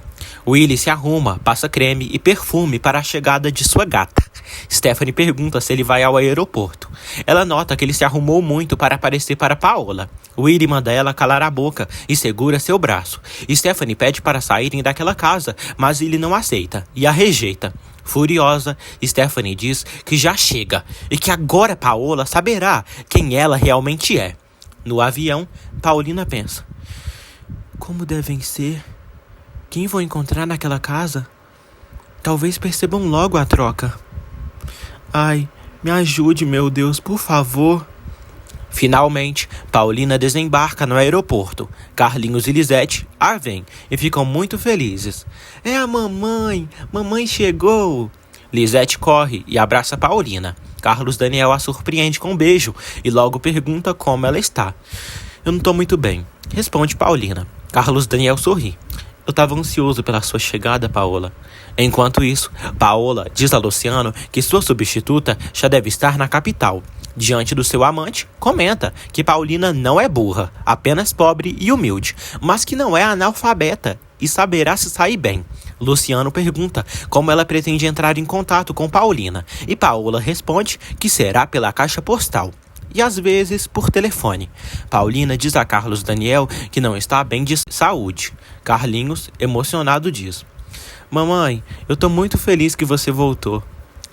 Willy se arruma, passa creme e perfume para a chegada de sua gata. Stephanie pergunta se ele vai ao aeroporto. Ela nota que ele se arrumou muito para aparecer para Paola. Willy manda ela calar a boca e segura seu braço. Stephanie pede para saírem daquela casa, mas ele não aceita e a rejeita. Furiosa, Stephanie diz que já chega e que agora Paola saberá quem ela realmente é. No avião, Paulina pensa: como devem ser? Quem vou encontrar naquela casa? Talvez percebam logo a troca. Ai, me ajude, meu Deus, por favor. Finalmente, Paulina desembarca no aeroporto. Carlinhos e Lisete a veem e ficam muito felizes. É a mamãe! Mamãe chegou! Lisete corre e abraça Paulina. Carlos Daniel a surpreende com um beijo e logo pergunta como ela está. Eu não estou muito bem, responde Paulina. Carlos Daniel sorri. Eu estava ansioso pela sua chegada, Paola. Enquanto isso, Paola diz a Luciano que sua substituta já deve estar na capital. Diante do seu amante, comenta que Paulina não é burra, apenas pobre e humilde, mas que não é analfabeta e saberá se sair bem. Luciano pergunta como ela pretende entrar em contato com Paulina e Paola responde que será pela caixa postal e às vezes por telefone. Paulina diz a Carlos Daniel que não está bem de saúde. Carlinhos, emocionado, diz: mamãe, eu tô muito feliz que você voltou.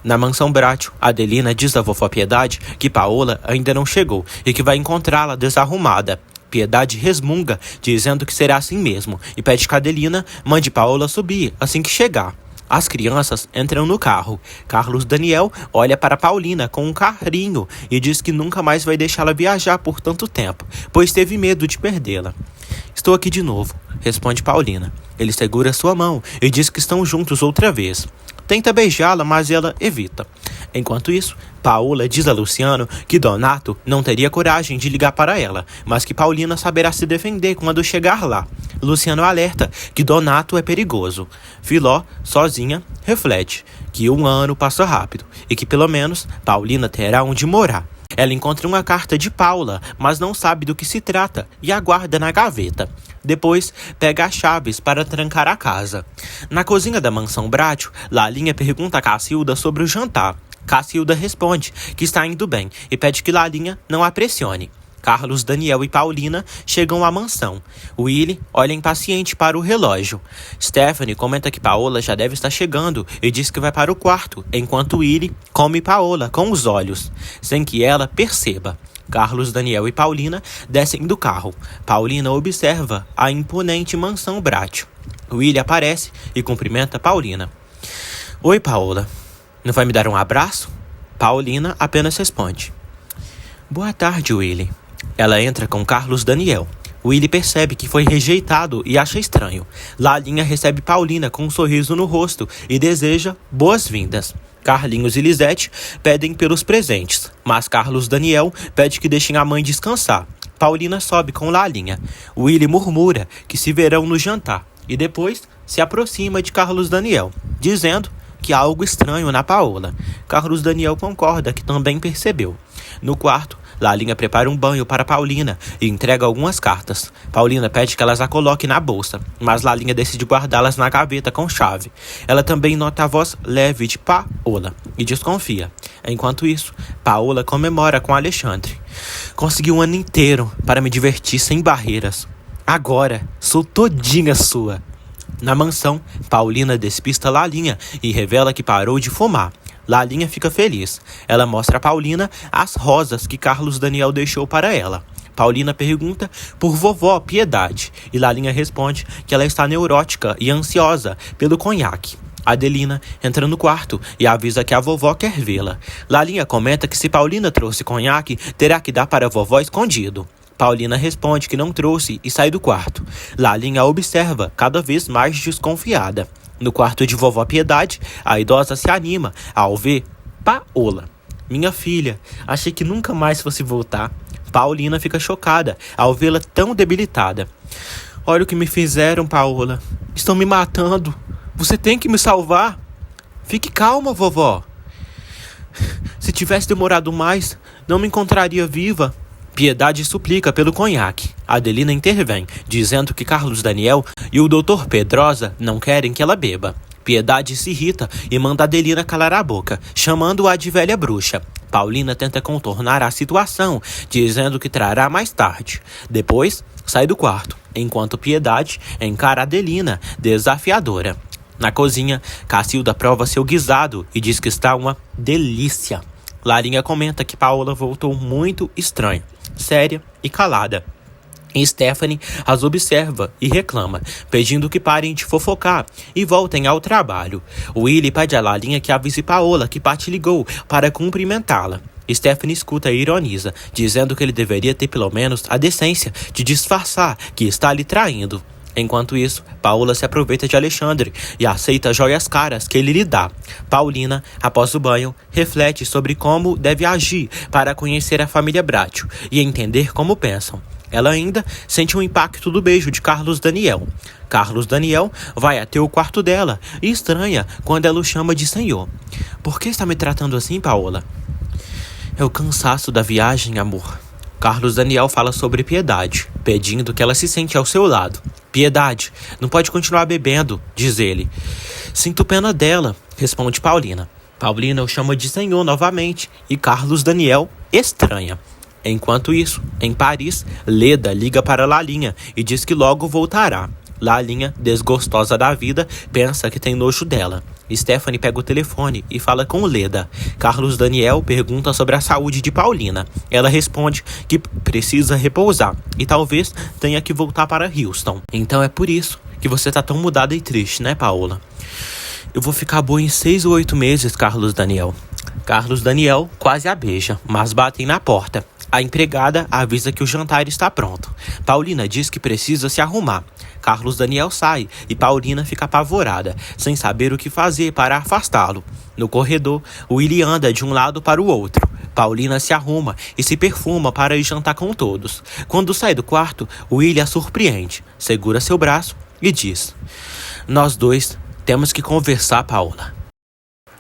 Na mansão Bratio, Adelina diz à vovó Piedade que Paola ainda não chegou e que vai encontrá-la desarrumada. Piedade resmunga, dizendo que será assim mesmo, e pede que Adelina mande Paola subir assim que chegar. As crianças entram no carro. Carlos Daniel olha para Paulina com um carinho e diz que nunca mais vai deixá-la viajar por tanto tempo, pois teve medo de perdê-la. Estou aqui de novo, responde Paulina. Ele segura sua mão e diz que estão juntos outra vez. Tenta beijá-la, mas ela evita. Enquanto isso, Paola diz a Luciano que Donato não teria coragem de ligar para ela, mas que Paulina saberá se defender quando chegar lá. Luciano alerta que Donato é perigoso. Filó, sozinha, reflete que 1 ano passa rápido e que pelo menos Paulina terá onde morar. Ela encontra uma carta de Paula, mas não sabe do que se trata e a guarda na gaveta. Depois, pega as chaves para trancar a casa. Na cozinha da mansão Bratio, Lalinha pergunta a Cacilda sobre o jantar. Cacilda responde que está indo bem e pede que Lalinha não a pressione. Carlos, Daniel e Paulina chegam à mansão. Willy olha impaciente para o relógio. Stephanie comenta que Paola já deve estar chegando e diz que vai para o quarto, enquanto Willy come Paola com os olhos, sem que ela perceba. Carlos, Daniel e Paulina descem do carro. Paulina observa a imponente mansão Bratio. Willy aparece e cumprimenta Paulina. Oi, Paola. Não vai me dar um abraço? Paulina apenas responde: boa tarde, Willy. Ela entra com Carlos Daniel. Willy percebe que foi rejeitado e acha estranho. Lalinha recebe Paulina com um sorriso no rosto e deseja boas-vindas. Carlinhos e Lisete pedem pelos presentes, mas Carlos Daniel pede que deixem a mãe descansar. Paulina sobe com Lalinha. Willy murmura que se verão no jantar e depois se aproxima de Carlos Daniel, dizendo que há algo estranho na Paola. Carlos Daniel concorda que também percebeu. No quarto, Lalinha prepara um banho para Paulina e entrega algumas cartas. Paulina pede que elas a coloquem na bolsa, mas Lalinha decide guardá-las na gaveta com chave. Ela também nota a voz leve de Paola e desconfia. Enquanto isso, Paola comemora com Alexandre. Consegui 1 ano inteiro para me divertir sem barreiras. Agora, sou todinha sua. Na mansão, Paulina despista Lalinha e revela que parou de fumar. Lalinha fica feliz. Ela mostra a Paulina as rosas que Carlos Daniel deixou para ela. Paulina pergunta por vovó Piedade e Lalinha responde que ela está neurótica e ansiosa pelo conhaque. Adelina entra no quarto e avisa que a vovó quer vê-la. Lalinha comenta que se Paulina trouxe conhaque, terá que dar para a vovó escondido. Paulina responde que não trouxe e sai do quarto. Lalinha observa, cada vez mais desconfiada. No quarto de vovó Piedade, a idosa se anima ao ver Paola. minha filha, achei que nunca mais fosse voltar. Paulina fica chocada ao vê-la tão debilitada. Olha o que me fizeram, Paola. Estão me matando. Você tem que me salvar. Fique calma, vovó. Se tivesse demorado mais, não me encontraria viva. Piedade suplica pelo conhaque. Adelina intervém, dizendo que Carlos Daniel e o Dr. Pedrosa não querem que ela beba. Piedade se irrita e manda Adelina calar a boca, chamando-a de velha bruxa. Paulina tenta contornar a situação, dizendo que trará mais tarde. Depois, sai do quarto, enquanto Piedade encara Adelina, desafiadora. Na cozinha, Cacilda prova seu guisado e diz que está uma delícia. Larinha comenta que Paola voltou muito estranha, séria e calada. Stephanie as observa e reclama, pedindo que parem de fofocar e voltem ao trabalho. Willy pede a Larinha que avise Paola que Patty ligou para cumprimentá-la. Stephanie escuta e ironiza, dizendo que ele deveria ter pelo menos a decência de disfarçar que está lhe traindo. Enquanto isso, Paola se aproveita de Alexandre e aceita joias caras que ele lhe dá. Paulina, após o banho, reflete sobre como deve agir para conhecer a família Bracho e entender como pensam. Ela ainda sente o impacto do beijo de Carlos Daniel. Carlos Daniel vai até o quarto dela e estranha quando ela o chama de senhor. Por que está me tratando assim, Paola? É o cansaço da viagem, amor. Carlos Daniel fala sobre Piedade, pedindo que ela se sente ao seu lado. Piedade, não pode continuar bebendo, diz ele. Sinto pena dela, responde Paulina. Paulina o chama de senhor novamente e Carlos Daniel estranha. Enquanto isso, em Paris, Leda liga para Lalinha e diz que logo voltará. Lalinha, desgostosa da vida, pensa que tem nojo dela. Stephanie pega o telefone e fala com Leda. Carlos Daniel pergunta sobre a saúde de Paulina. Ela responde que precisa repousar e talvez tenha que voltar para Houston. Então é por isso que você tá tão mudada e triste, né, Paola? Eu vou ficar boa em 6 ou 8 meses, Carlos Daniel. Carlos Daniel quase a beija, mas batem na porta. A empregada avisa que o jantar está pronto. Paulina diz que precisa se arrumar. Carlos Daniel sai e Paulina fica apavorada, sem saber o que fazer para afastá-lo. No corredor, Willy anda de um lado para o outro. Paulina se arruma e se perfuma para ir jantar com todos. Quando sai do quarto, Willy a surpreende, segura seu braço e diz: "Nós dois temos que conversar, Paola."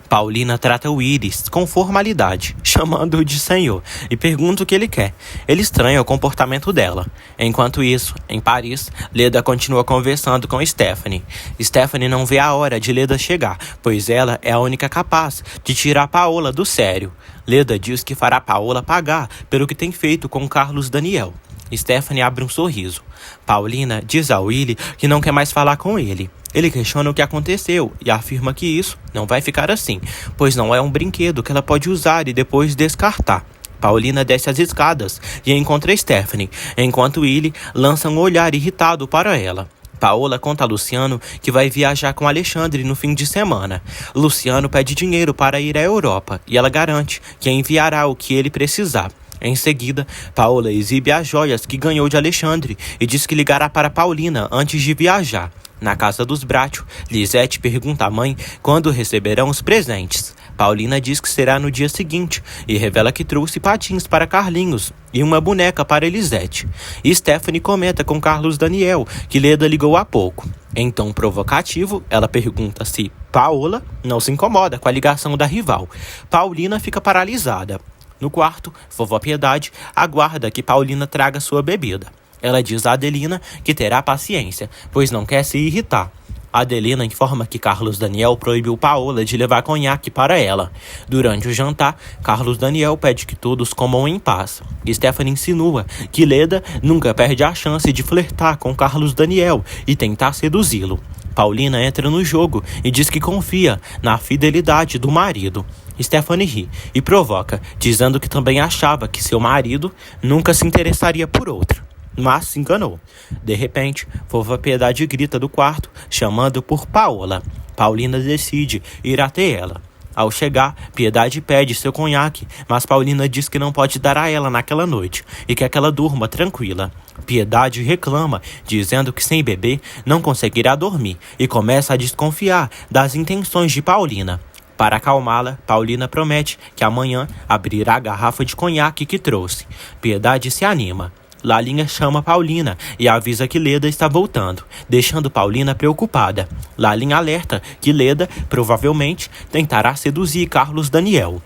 Paulina trata Willy com formalidade, chamando-o de senhor, e pergunta o que ele quer. Ele estranha o comportamento dela. Enquanto isso, em Paris, Leda continua conversando com Stephanie. Stephanie não vê a hora de Leda chegar, pois ela é a única capaz de tirar Paola do sério. Leda diz que fará Paola pagar pelo que tem feito com Carlos Daniel. Stephanie abre um sorriso. Paulina diz a Willy que não quer mais falar com ele. Ele questiona o que aconteceu e afirma que isso não vai ficar assim, pois não é um brinquedo que ela pode usar e depois descartar. Paulina desce as escadas e encontra Stephanie, enquanto Willy lança um olhar irritado para ela. Paola conta a Luciano que vai viajar com Alexandre no fim de semana. Luciano pede dinheiro para ir à Europa e ela garante que enviará o que ele precisar. Em seguida, Paola exibe as joias que ganhou de Alexandre e diz que ligará para Paulina antes de viajar. Na casa dos Bracho, Lisete pergunta à mãe quando receberão os presentes. Paulina diz que será no dia seguinte e revela que trouxe patins para Carlinhos e uma boneca para Elisete. Stephanie comenta com Carlos Daniel que Leda ligou há pouco. Em tom provocativo, ela pergunta se Paola não se incomoda com a ligação da rival. Paulina fica paralisada. No quarto, vovó Piedade aguarda que Paulina traga sua bebida. Ela diz a Adelina que terá paciência, pois não quer se irritar. Adelina informa que Carlos Daniel proibiu Paola de levar conhaque para ela. Durante o jantar, Carlos Daniel pede que todos comam em paz. Stephanie insinua que Leda nunca perde a chance de flertar com Carlos Daniel e tentar seduzi-lo. Paulina entra no jogo e diz que confia na fidelidade do marido. Stephanie ri e provoca, dizendo que também achava que seu marido nunca se interessaria por outra. Mas se enganou. De repente, vovó Piedade grita do quarto, chamando por Paola. Paulina decide ir até ela. Ao chegar, Piedade pede seu conhaque, mas Paulina diz que não pode dar a ela naquela noite e quer que ela durma tranquila. Piedade reclama, dizendo que sem beber não conseguirá dormir e começa a desconfiar das intenções de Paulina. Para acalmá-la, Paulina promete que amanhã abrirá a garrafa de conhaque que trouxe. Piedade se anima. Lalinha chama Paulina e avisa que Leda está voltando, deixando Paulina preocupada. Lalinha alerta que Leda provavelmente tentará seduzir Carlos Daniel.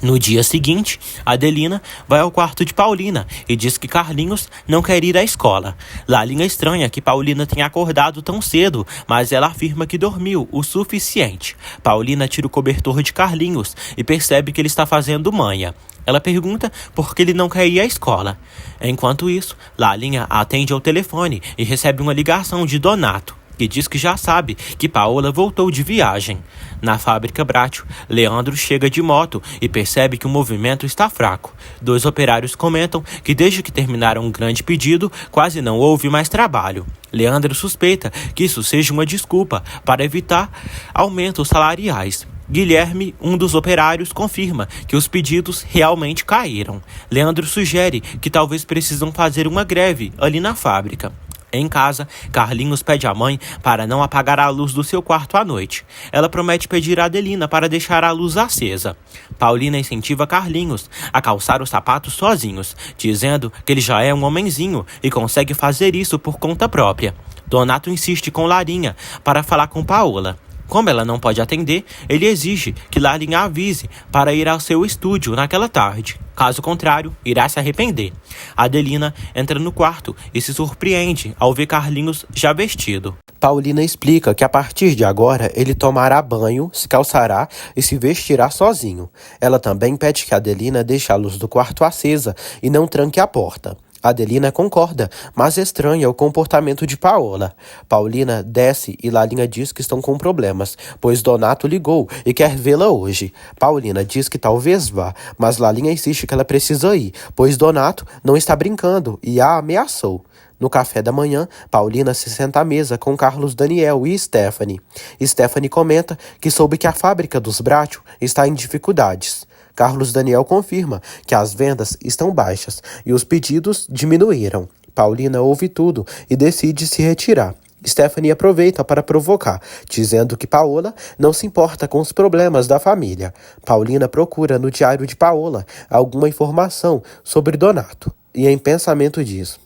No dia seguinte, Adelina vai ao quarto de Paulina e diz que Carlinhos não quer ir à escola. Lalinha estranha que Paulina tenha acordado tão cedo, mas ela afirma que dormiu o suficiente. Paulina tira o cobertor de Carlinhos e percebe que ele está fazendo manha. Ela pergunta por que ele não quer ir à escola. Enquanto isso, Lalinha atende ao telefone e recebe uma ligação de Donato, que diz que já sabe que Paola voltou de viagem. Na fábrica Bratio, Leandro chega de moto e percebe que o movimento está fraco. 2 operários comentam que desde que terminaram um grande pedido, quase não houve mais trabalho. Leandro suspeita que isso seja uma desculpa para evitar aumentos salariais. Guilherme, um dos operários, confirma que os pedidos realmente caíram. Leandro sugere que talvez precisam fazer uma greve ali na fábrica. Em casa, Carlinhos pede à mãe para não apagar a luz do seu quarto à noite. Ela promete pedir a Adelina para deixar a luz acesa. Paulina incentiva Carlinhos a calçar os sapatos sozinhos, dizendo que ele já é um homenzinho e consegue fazer isso por conta própria. Donato insiste com Larinha para falar com Paola. Como ela não pode atender, ele exige que Larinha avise para ir ao seu estúdio naquela tarde. Caso contrário, irá se arrepender. Adelina entra no quarto e se surpreende ao ver Carlinhos já vestido. Paulina explica que a partir de agora ele tomará banho, se calçará e se vestirá sozinho. Ela também pede que Adelina deixe a luz do quarto acesa e não tranque a porta. Adelina concorda, mas estranha o comportamento de Paola. Paulina desce e Lalinha diz que estão com problemas, pois Donato ligou e quer vê-la hoje. Paulina diz que talvez vá, mas Lalinha insiste que ela precisa ir, pois Donato não está brincando e a ameaçou. No café da manhã, Paulina se senta à mesa com Carlos Daniel e Stephanie. Stephanie comenta que soube que a fábrica dos Bratio está em dificuldades. Carlos Daniel confirma que as vendas estão baixas e os pedidos diminuíram. Paulina ouve tudo e decide se retirar. Stephanie aproveita para provocar, dizendo que Paola não se importa com os problemas da família. Paulina procura no diário de Paola alguma informação sobre Donato e em pensamento diz: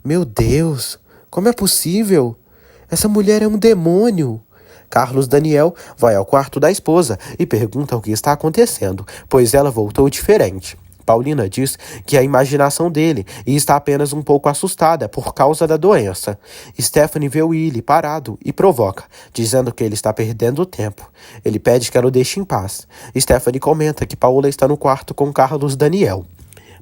"Meu Deus, como é possível? Essa mulher é um demônio." Carlos Daniel vai ao quarto da esposa e pergunta o que está acontecendo, pois ela voltou diferente. Paulina diz que é a imaginação dele e está apenas um pouco assustada por causa da doença. Stephanie vê Willy parado e provoca, dizendo que ele está perdendo tempo. Ele pede que ela o deixe em paz. Stephanie comenta que Paola está no quarto com Carlos Daniel.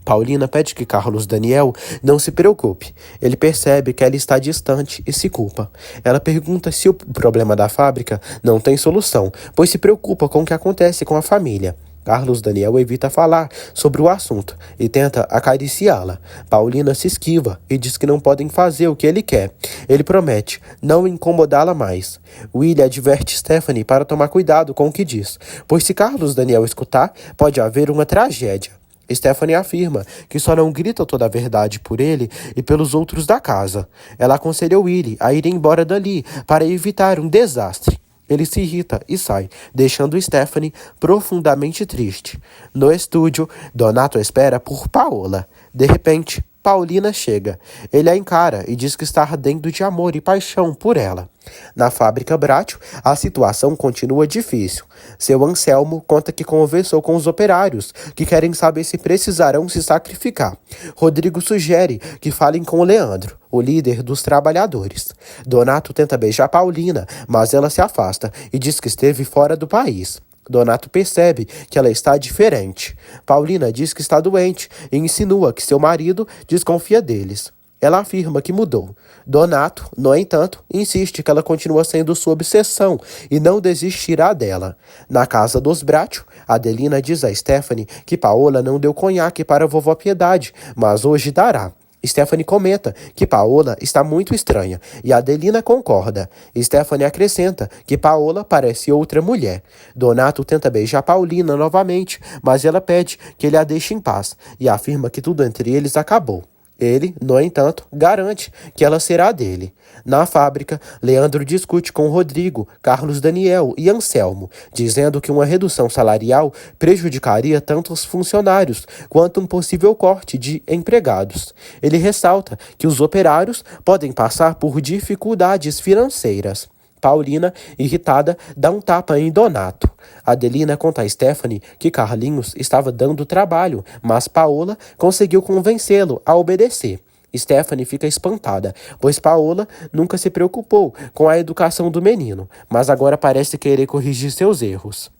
Paulina pede que Carlos Daniel não se preocupe. Ele percebe que ela está distante e se culpa. Ela pergunta se o problema da fábrica não tem solução, pois se preocupa com o que acontece com a família. Carlos Daniel evita falar sobre o assunto e tenta acariciá-la. Paulina se esquiva e diz que não podem fazer o que ele quer. Ele promete não incomodá-la mais. Willy adverte Stephanie para tomar cuidado com o que diz, pois se Carlos Daniel escutar, pode haver uma tragédia. Stephanie afirma que só não grita toda a verdade por ele e pelos outros da casa. Ela aconselha Willy a ir embora dali para evitar um desastre. Ele se irrita e sai, deixando Stephanie profundamente triste. No estúdio, Donato espera por Paola. De repente, Paulina chega. Ele a encara e diz que está ardendo de amor e paixão por ela. Na fábrica Bratio, a situação continua difícil. Seu Anselmo conta que conversou com os operários, que querem saber se precisarão se sacrificar. Rodrigo sugere que falem com o Leandro, o líder dos trabalhadores. Donato tenta beijar Paulina, mas ela se afasta e diz que esteve fora do país. Donato percebe que ela está diferente. Paulina diz que está doente e insinua que seu marido desconfia deles. Ela afirma que mudou. Donato, no entanto, insiste que ela continua sendo sua obsessão e não desistirá dela. Na casa dos Bratio, Adelina diz a Stephanie que Paola não deu conhaque para a vovó Piedade, mas hoje dará. Stephanie comenta que Paola está muito estranha e Adelina concorda. Stephanie acrescenta que Paola parece outra mulher. Donato tenta beijar Paulina novamente, mas ela pede que ele a deixe em paz e afirma que tudo entre eles acabou. Ele, no entanto, garante que ela será dele. Na fábrica, Leandro discute com Rodrigo, Carlos Daniel e Anselmo, dizendo que uma redução salarial prejudicaria tanto os funcionários quanto um possível corte de empregados. Ele ressalta que os operários podem passar por dificuldades financeiras. Paulina, irritada, dá um tapa em Donato. Adelina conta a Stephanie que Carlinhos estava dando trabalho, mas Paola conseguiu convencê-lo a obedecer. Stephanie fica espantada, pois Paola nunca se preocupou com a educação do menino, mas agora parece querer corrigir seus erros.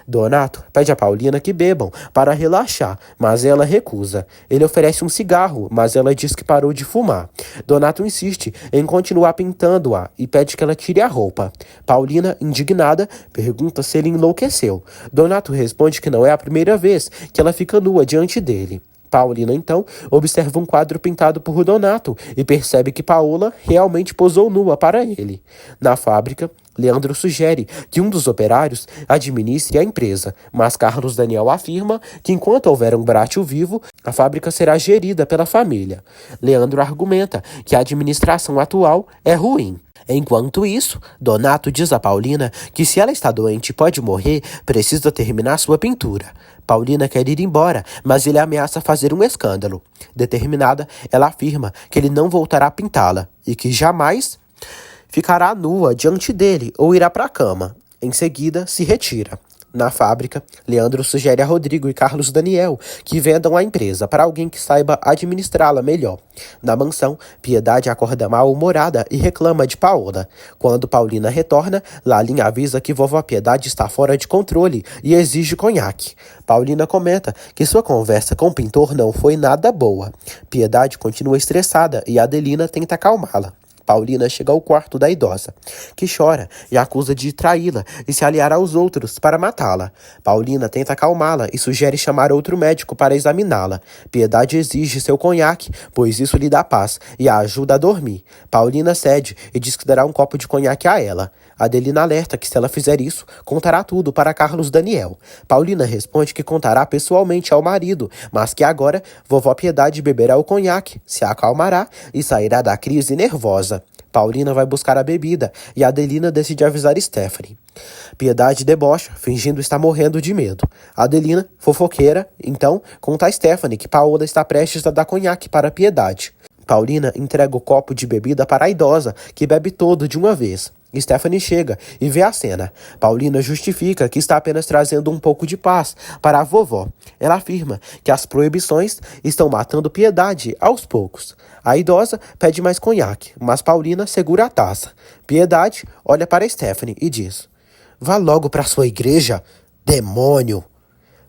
Donato pede a Paulina que bebam para relaxar, mas ela recusa. Ele oferece um cigarro, mas ela diz que parou de fumar. Donato insiste em continuar pintando-a e pede que ela tire a roupa. Paulina, indignada, pergunta se ele enlouqueceu. Donato responde que não é a primeira vez que ela fica nua diante dele. Paulina, então, observa um quadro pintado por Donato e percebe que Paola realmente posou nua para ele. Na fábrica, Leandro sugere que um dos operários administre a empresa, mas Carlos Daniel afirma que enquanto houver um Bratio vivo, a fábrica será gerida pela família. Leandro argumenta que a administração atual é ruim. Enquanto isso, Donato diz a Paulina que se ela está doente e pode morrer, precisa terminar sua pintura. Paulina quer ir embora, mas ele ameaça fazer um escândalo. Determinada, ela afirma que ele não voltará a pintá-la e que jamais ficará nua diante dele ou irá para a cama. Em seguida, se retira. Na fábrica, Leandro sugere a Rodrigo e Carlos Daniel que vendam a empresa para alguém que saiba administrá-la melhor. Na mansão, Piedade acorda mal-humorada e reclama de Paola. Quando Paulina retorna, Lalinha avisa que vovó Piedade está fora de controle e exige conhaque. Paulina comenta que sua conversa com o pintor não foi nada boa. Piedade continua estressada e Adelina tenta acalmá-la. Paulina chega ao quarto da idosa, que chora e acusa de traí-la e se aliar aos outros para matá-la. Paulina tenta acalmá-la e sugere chamar outro médico para examiná-la. Piedade exige seu conhaque, pois isso lhe dá paz e a ajuda a dormir. Paulina cede e diz que dará um copo de conhaque a ela. Adelina alerta que se ela fizer isso, contará tudo para Carlos Daniel. Paulina responde que contará pessoalmente ao marido, mas que agora vovó Piedade beberá o conhaque, se acalmará e sairá da crise nervosa. Paulina vai buscar a bebida e Adelina decide avisar Stephanie. Piedade debocha, fingindo estar morrendo de medo. Adelina, fofoqueira, então, conta a Stephanie que Paola está prestes a dar conhaque para Piedade. Paulina entrega o copo de bebida para a idosa, que bebe todo de uma vez. Stephanie chega e vê a cena. Paulina justifica que está apenas trazendo um pouco de paz para a vovó. Ela afirma que as proibições estão matando Piedade aos poucos. A idosa pede mais conhaque, mas Paulina segura a taça. Piedade olha para Stephanie e diz: "Vá logo para sua igreja, demônio!"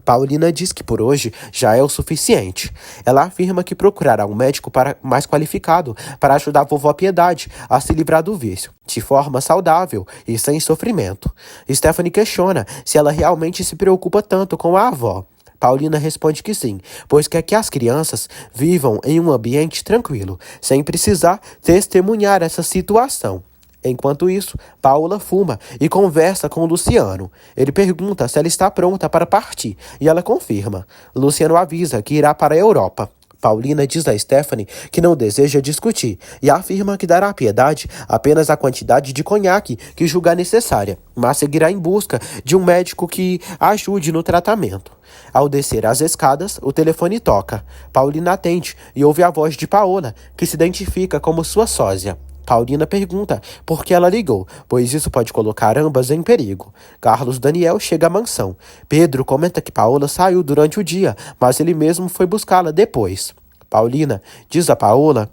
Paulina diz que por hoje já é o suficiente. Ela afirma que procurará um médico mais qualificado para ajudar a vovó Piedade a se livrar do vício, de forma saudável e sem sofrimento. Stephanie questiona se ela realmente se preocupa tanto com a avó. Paulina responde que sim, pois quer que as crianças vivam em um ambiente tranquilo, sem precisar testemunhar essa situação. Enquanto isso, Paula fuma e conversa com Luciano. Ele pergunta se ela está pronta para partir e ela confirma. Luciano avisa que irá para a Europa. Paulina diz a Stephanie que não deseja discutir e afirma que dará à Piedade apenas a quantidade de conhaque que julgar necessária, mas seguirá em busca de um médico que a ajude no tratamento. Ao descer as escadas, o telefone toca. Paulina atende e ouve a voz de Paola, que se identifica como sua sósia. Paulina pergunta por que ela ligou, pois isso pode colocar ambas em perigo. Carlos Daniel chega à mansão. Pedro comenta que Paola saiu durante o dia, mas ele mesmo foi buscá-la depois. Paulina diz a Paola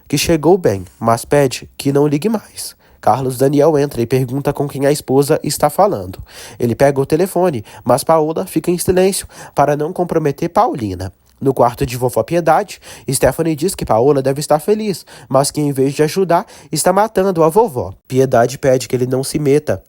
que chegou bem, mas pede que não ligue mais. Carlos Daniel entra e pergunta com quem a esposa está falando. Ele pega o telefone, mas Paola fica em silêncio para não comprometer Paulina. No quarto de vovó Piedade, Stephanie diz que Paola deve estar feliz, mas que em vez de ajudar, está matando a vovó. Piedade pede que ele não se meta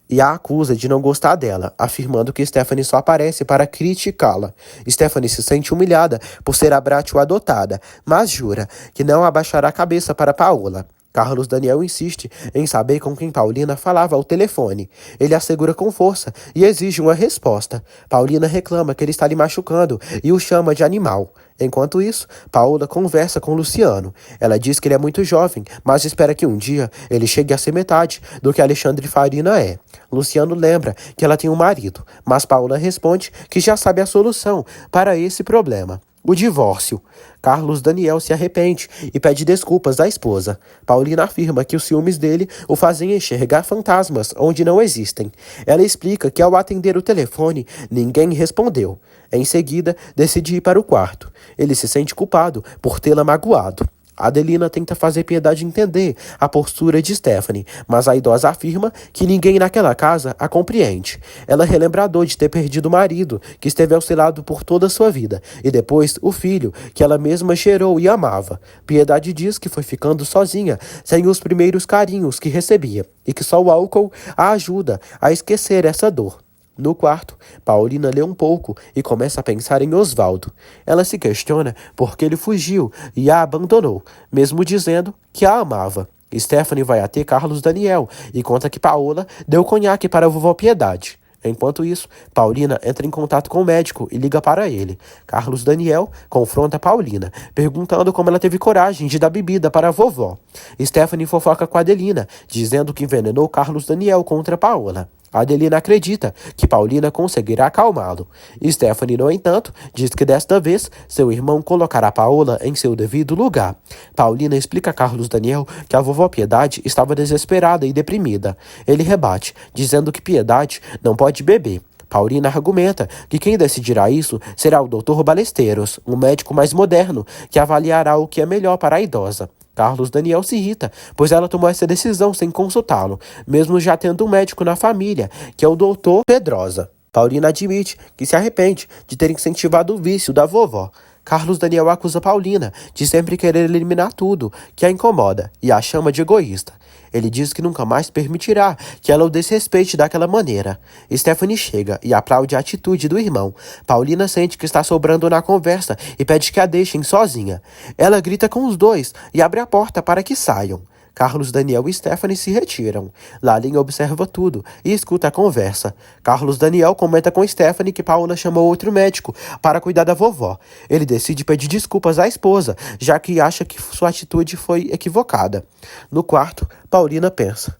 e a acusa de não gostar dela, afirmando que Stephanie só aparece para criticá-la. Stephanie se sente humilhada por ser a Bratio adotada, mas jura que não abaixará a cabeça para Paola. Carlos Daniel insiste em saber com quem Paulina falava ao telefone. Ele assegura com força e exige uma resposta. Paulina reclama que ele está lhe machucando e o chama de animal. Enquanto isso, Paola conversa com Luciano. Ela diz que ele é muito jovem, mas espera que um dia ele chegue a ser metade do que Alexandre Farina é. Luciano lembra que ela tem um marido, mas Paola responde que já sabe a solução para esse problema: o divórcio. Carlos Daniel se arrepende e pede desculpas à esposa. Paulina afirma que os ciúmes dele o fazem enxergar fantasmas onde não existem. Ela explica que ao atender o telefone, ninguém respondeu. Em seguida, decide ir para o quarto. Ele se sente culpado por tê-la magoado. Adelina tenta fazer Piedade entender a postura de Stephanie, mas a idosa afirma que ninguém naquela casa a compreende. Ela relembra a dor de ter perdido o marido, que esteve ao seu lado por toda a sua vida, e depois o filho, que ela mesma gerou e amava. Piedade diz que foi ficando sozinha, sem os primeiros carinhos que recebia, e que só o álcool a ajuda a esquecer essa dor. No quarto, Paulina lê um pouco e começa a pensar em Osvaldo. Ela se questiona por que ele fugiu e a abandonou, mesmo dizendo que a amava. Stephanie vai até Carlos Daniel e conta que Paola deu conhaque para a vovó Piedade. Enquanto isso, Paulina entra em contato com o médico e liga para ele. Carlos Daniel confronta Paulina, perguntando como ela teve coragem de dar bebida para a vovó. Stephanie fofoca com Adelina, dizendo que envenenou Carlos Daniel contra Paola. Adelina acredita que Paulina conseguirá acalmá-lo. Stephanie, no entanto, diz que desta vez seu irmão colocará Paola em seu devido lugar. Paulina explica a Carlos Daniel que a vovó Piedade estava desesperada e deprimida. Ele rebate, dizendo que Piedade não pode beber. Paulina argumenta que quem decidirá isso será o Dr. Balesteiros, um médico mais moderno, que avaliará o que é melhor para a idosa. Carlos Daniel se irrita, pois ela tomou essa decisão sem consultá-lo, mesmo já tendo um médico na família, que é o Dr. Pedrosa. Paulina admite que se arrepende de ter incentivado o vício da vovó. Carlos Daniel acusa Paulina de sempre querer eliminar tudo que a incomoda e a chama de egoísta. Ele diz que nunca mais permitirá que ela o desrespeite daquela maneira. Stephanie chega e aplaude a atitude do irmão. Paulina sente que está sobrando na conversa e pede que a deixem sozinha. Ela grita com os dois e abre a porta para que saiam. Carlos Daniel e Stephanie se retiram. Lalin observa tudo e escuta a conversa. Carlos Daniel comenta com Stephanie que Paola chamou outro médico para cuidar da vovó. Ele decide pedir desculpas à esposa, já que acha que sua atitude foi equivocada. No quarto, Paulina pensa: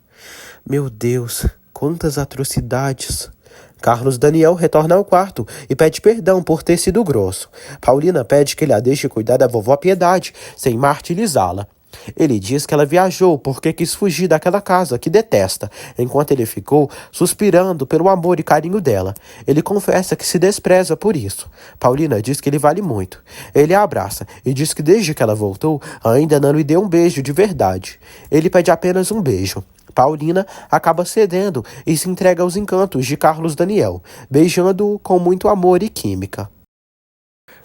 meu Deus, quantas atrocidades! Carlos Daniel retorna ao quarto e pede perdão por ter sido grosso. Paulina pede que ele a deixe cuidar da vovó Piedade, sem martirizá-la. Ele diz que ela viajou porque quis fugir daquela casa que detesta, enquanto ele ficou suspirando pelo amor e carinho dela. Ele confessa que se despreza por isso. Paulina diz que ele vale muito. Ele a abraça e diz que desde que ela voltou, ainda não lhe deu um beijo de verdade. Ele pede apenas um beijo. Paulina acaba cedendo e se entrega aos encantos de Carlos Daniel, beijando-o com muito amor e química.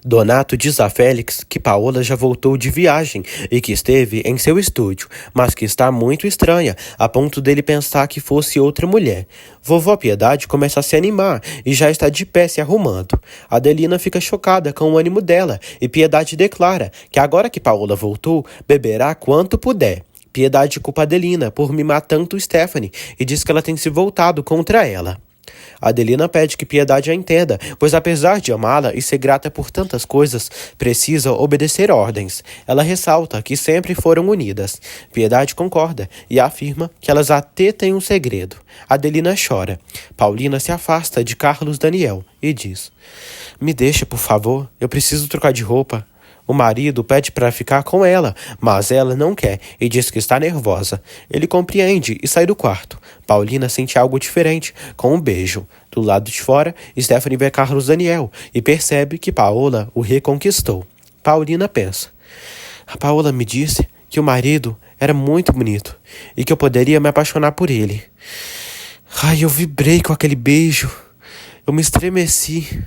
Donato diz a Félix que Paola já voltou de viagem e que esteve em seu estúdio, mas que está muito estranha, a ponto dele pensar que fosse outra mulher. Vovó Piedade começa a se animar e já está de pé se arrumando. Adelina fica chocada com o ânimo dela e Piedade declara que agora que Paola voltou, beberá quanto puder. Piedade culpa Adelina por mimar tanto Stephanie e diz que ela tem se voltado contra ela. Adelina pede que Piedade a entenda, pois apesar de amá-la e ser grata por tantas coisas, precisa obedecer ordens. Ela ressalta que sempre foram unidas. Piedade concorda e afirma que elas até têm um segredo. Adelina chora. Paulina se afasta de Carlos Daniel e diz: me deixa, por favor, eu preciso trocar de roupa. O marido pede para ficar com ela, mas ela não quer e diz que está nervosa. Ele compreende e sai do quarto. Paulina sente algo diferente, com um beijo. Do lado de fora, Stephanie vê Carlos Daniel e percebe que Paola o reconquistou. Paulina pensa: a Paola me disse que o marido era muito bonito e que eu poderia me apaixonar por ele. Ai, eu vibrei com aquele beijo. Eu me estremeci.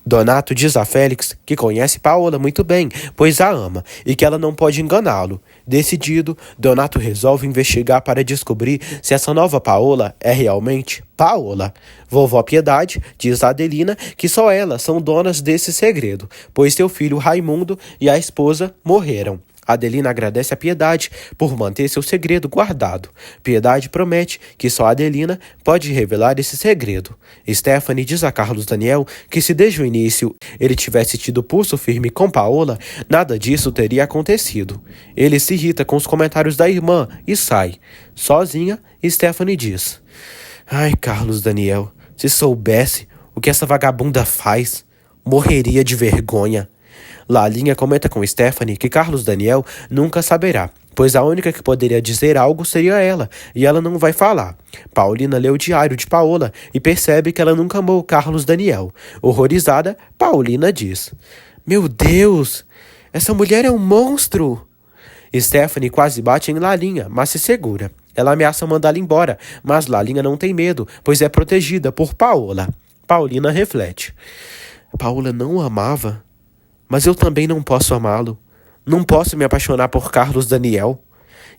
Donato diz a Félix que conhece Paola muito bem, pois a ama, e que ela não pode enganá-lo. Decidido, Donato resolve investigar para descobrir se essa nova Paola é realmente Paola. Vovó Piedade diz a Adelina que só elas são donas desse segredo, pois seu filho Raimundo e a esposa morreram. Adelina agradece a Piedade por manter seu segredo guardado. Piedade promete que só Adelina pode revelar esse segredo. Stephanie diz a Carlos Daniel que se desde o início ele tivesse tido pulso firme com Paola, nada disso teria acontecido. Ele se irrita com os comentários da irmã e sai. Sozinha, Stephanie diz: "Ai, Carlos Daniel, se soubesse o que essa vagabunda faz, morreria de vergonha." Lalinha comenta com Stephanie que Carlos Daniel nunca saberá, pois a única que poderia dizer algo seria ela, e ela não vai falar. Paulina lê o diário de Paola e percebe que ela nunca amou Carlos Daniel. Horrorizada, Paulina diz: "Meu Deus, essa mulher é um monstro!" Stephanie quase bate em Lalinha, mas se segura. Ela ameaça mandá-la embora, mas Lalinha não tem medo, pois é protegida por Paola. Paulina reflete: "Paola não o amava? Mas eu também não posso amá-lo. Não posso me apaixonar por Carlos Daniel."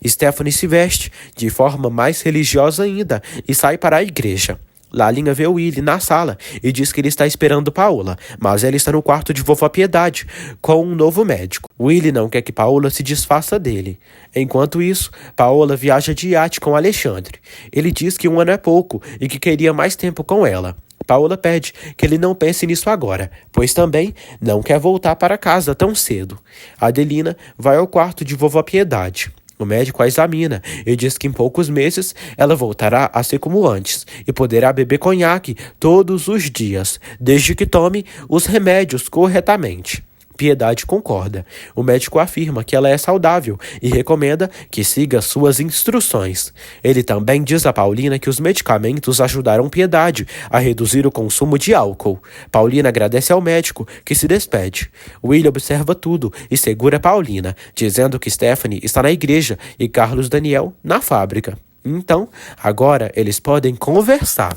Stephanie se veste de forma mais religiosa ainda e sai para a igreja. Lalinha vê Willy na sala e diz que ele está esperando Paola, mas ela está no quarto de vovó Piedade, com um novo médico. Willy não quer que Paola se desfaça dele. Enquanto isso, Paola viaja de iate com Alexandre. Ele diz que 1 ano é pouco e que queria mais tempo com ela. Paola pede que ele não pense nisso agora, pois também não quer voltar para casa tão cedo. Adelina vai ao quarto de vovó Piedade. O médico a examina e diz que em poucos meses ela voltará a ser como antes e poderá beber conhaque todos os dias, desde que tome os remédios corretamente. Piedade concorda. O médico afirma que ela é saudável e recomenda que siga suas instruções. Ele também diz a Paulina que os medicamentos ajudaram Piedade a reduzir o consumo de álcool. Paulina agradece ao médico, que se despede. Willy observa tudo e segura Paulina, dizendo que Stephanie está na igreja e Carlos Daniel na fábrica. Então, agora eles podem conversar.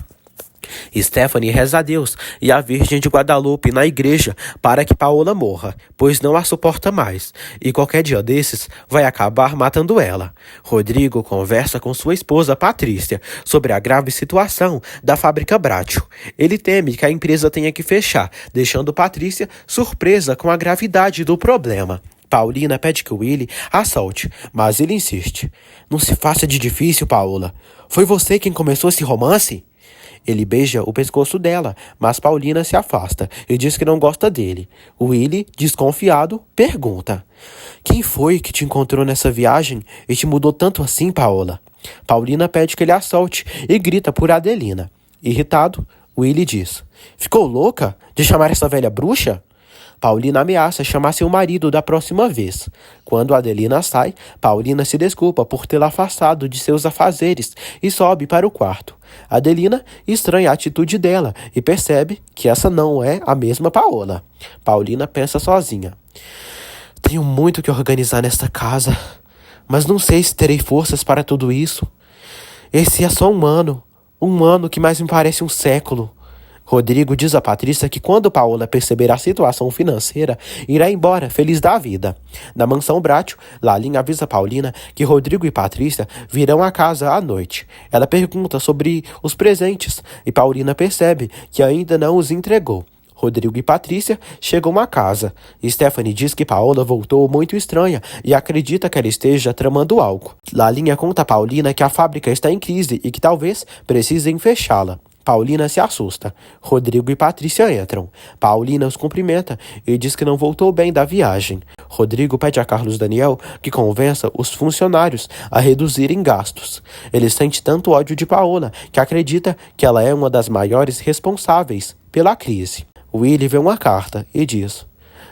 Stephanie reza a Deus e a Virgem de Guadalupe na igreja para que Paola morra, pois não a suporta mais, e qualquer dia desses vai acabar matando ela. Rodrigo conversa com sua esposa Patrícia sobre a grave situação da fábrica Bratio. Ele teme que a empresa tenha que fechar, deixando Patrícia surpresa com a gravidade do problema. Paulina pede que Willy a solte, mas ele insiste: "Não se faça de difícil, Paola. Foi você quem começou esse romance?" Ele beija o pescoço dela, mas Paulina se afasta e diz que não gosta dele. Willy, desconfiado, pergunta: "Quem foi que te encontrou nessa viagem e te mudou tanto assim, Paola?" Paulina pede que ele a solte e grita por Adelina. Irritado, Willy diz: "Ficou louca de chamar essa velha bruxa?" Paulina ameaça chamar seu marido da próxima vez. Quando Adelina sai, Paulina se desculpa por tê-la afastado de seus afazeres e sobe para o quarto. Adelina estranha a atitude dela e percebe que essa não é a mesma Paola. Paulina pensa sozinha: "Tenho muito que organizar nesta casa, mas não sei se terei forças para tudo isso. Esse é só um ano que mais me parece um século." Rodrigo diz a Patrícia que quando Paola perceber a situação financeira, irá embora feliz da vida. Na mansão Bratio, Lalinha avisa Paulina que Rodrigo e Patrícia virão à casa à noite. Ela pergunta sobre os presentes e Paulina percebe que ainda não os entregou. Rodrigo e Patrícia chegam à casa. Stephanie diz que Paola voltou muito estranha e acredita que ela esteja tramando algo. Lalinha conta a Paulina que a fábrica está em crise e que talvez precisem fechá-la. Paulina se assusta. Rodrigo e Patrícia entram. Paulina os cumprimenta e diz que não voltou bem da viagem. Rodrigo pede a Carlos Daniel que convença os funcionários a reduzirem gastos. Ele sente tanto ódio de Paola que acredita que ela é uma das maiores responsáveis pela crise. Willy vê uma carta e diz: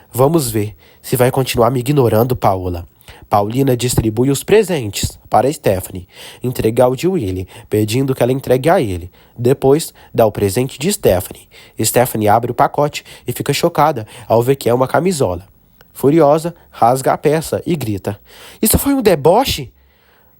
"Vamos ver se vai continuar me ignorando, Paola." Paulina distribui os presentes para Stephanie, entrega o de Willy, pedindo que ela entregue a ele. Depois, dá o presente de Stephanie. Stephanie abre o pacote e fica chocada ao ver que é uma camisola. Furiosa, rasga a peça e grita: "Isso foi um deboche?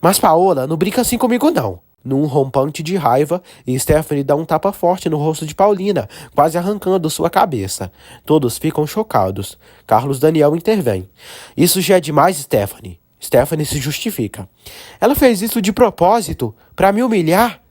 Mas Paola, não brinca assim comigo não." Num rompante de raiva, Stephanie dá um tapa forte no rosto de Paulina, quase arrancando sua cabeça. Todos ficam chocados. Carlos Daniel intervém: "Isso já é demais, Stephanie." Stephanie se justifica: "Ela fez isso de propósito, para me humilhar."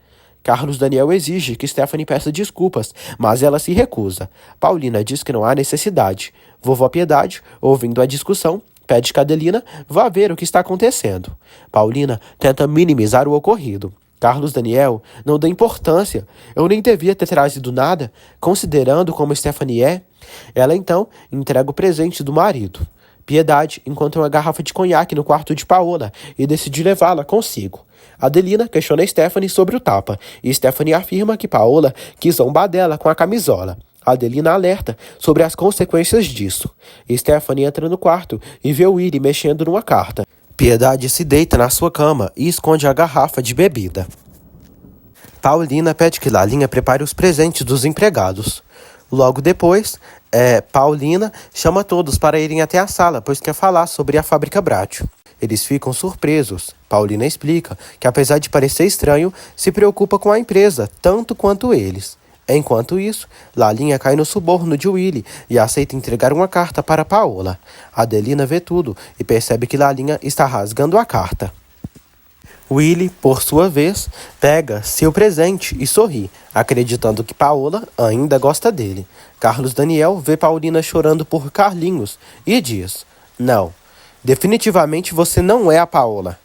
Carlos Daniel exige que Stephanie peça desculpas, mas ela se recusa. Paulina diz que não há necessidade. Vovó Piedade, ouvindo a discussão, pede que Adelina vá ver o que está acontecendo. Paulina tenta minimizar o ocorrido. Carlos Daniel não dá importância. Eu nem devia ter trazido nada, considerando como Stephanie é. Ela então entrega o presente do marido. Piedade encontra uma garrafa de conhaque no quarto de Paola e decide levá-la consigo. Adelina questiona Stephanie sobre o tapa e Stephanie afirma que Paola quis zombar dela com a camisola. Adelina alerta sobre as consequências disso. Stephanie entra no quarto e vê Willy mexendo numa carta. Piedade se deita na sua cama e esconde a garrafa de bebida. Paulina pede que Lalinha prepare os presentes dos empregados. Logo depois, Paulina chama todos para irem até a sala, pois quer falar sobre a fábrica Bratio. Eles ficam surpresos. Paulina explica que, apesar de parecer estranho, se preocupa com a empresa, tanto quanto eles. Enquanto isso, Lalinha cai no suborno de Willy e aceita entregar uma carta para Paola. Adelina vê tudo e percebe que Lalinha está rasgando a carta. Willy, por sua vez, pega seu presente e sorri, acreditando que Paola ainda gosta dele. Carlos Daniel vê Paulina chorando por Carlinhos e diz: "Não, definitivamente você não é a Paola."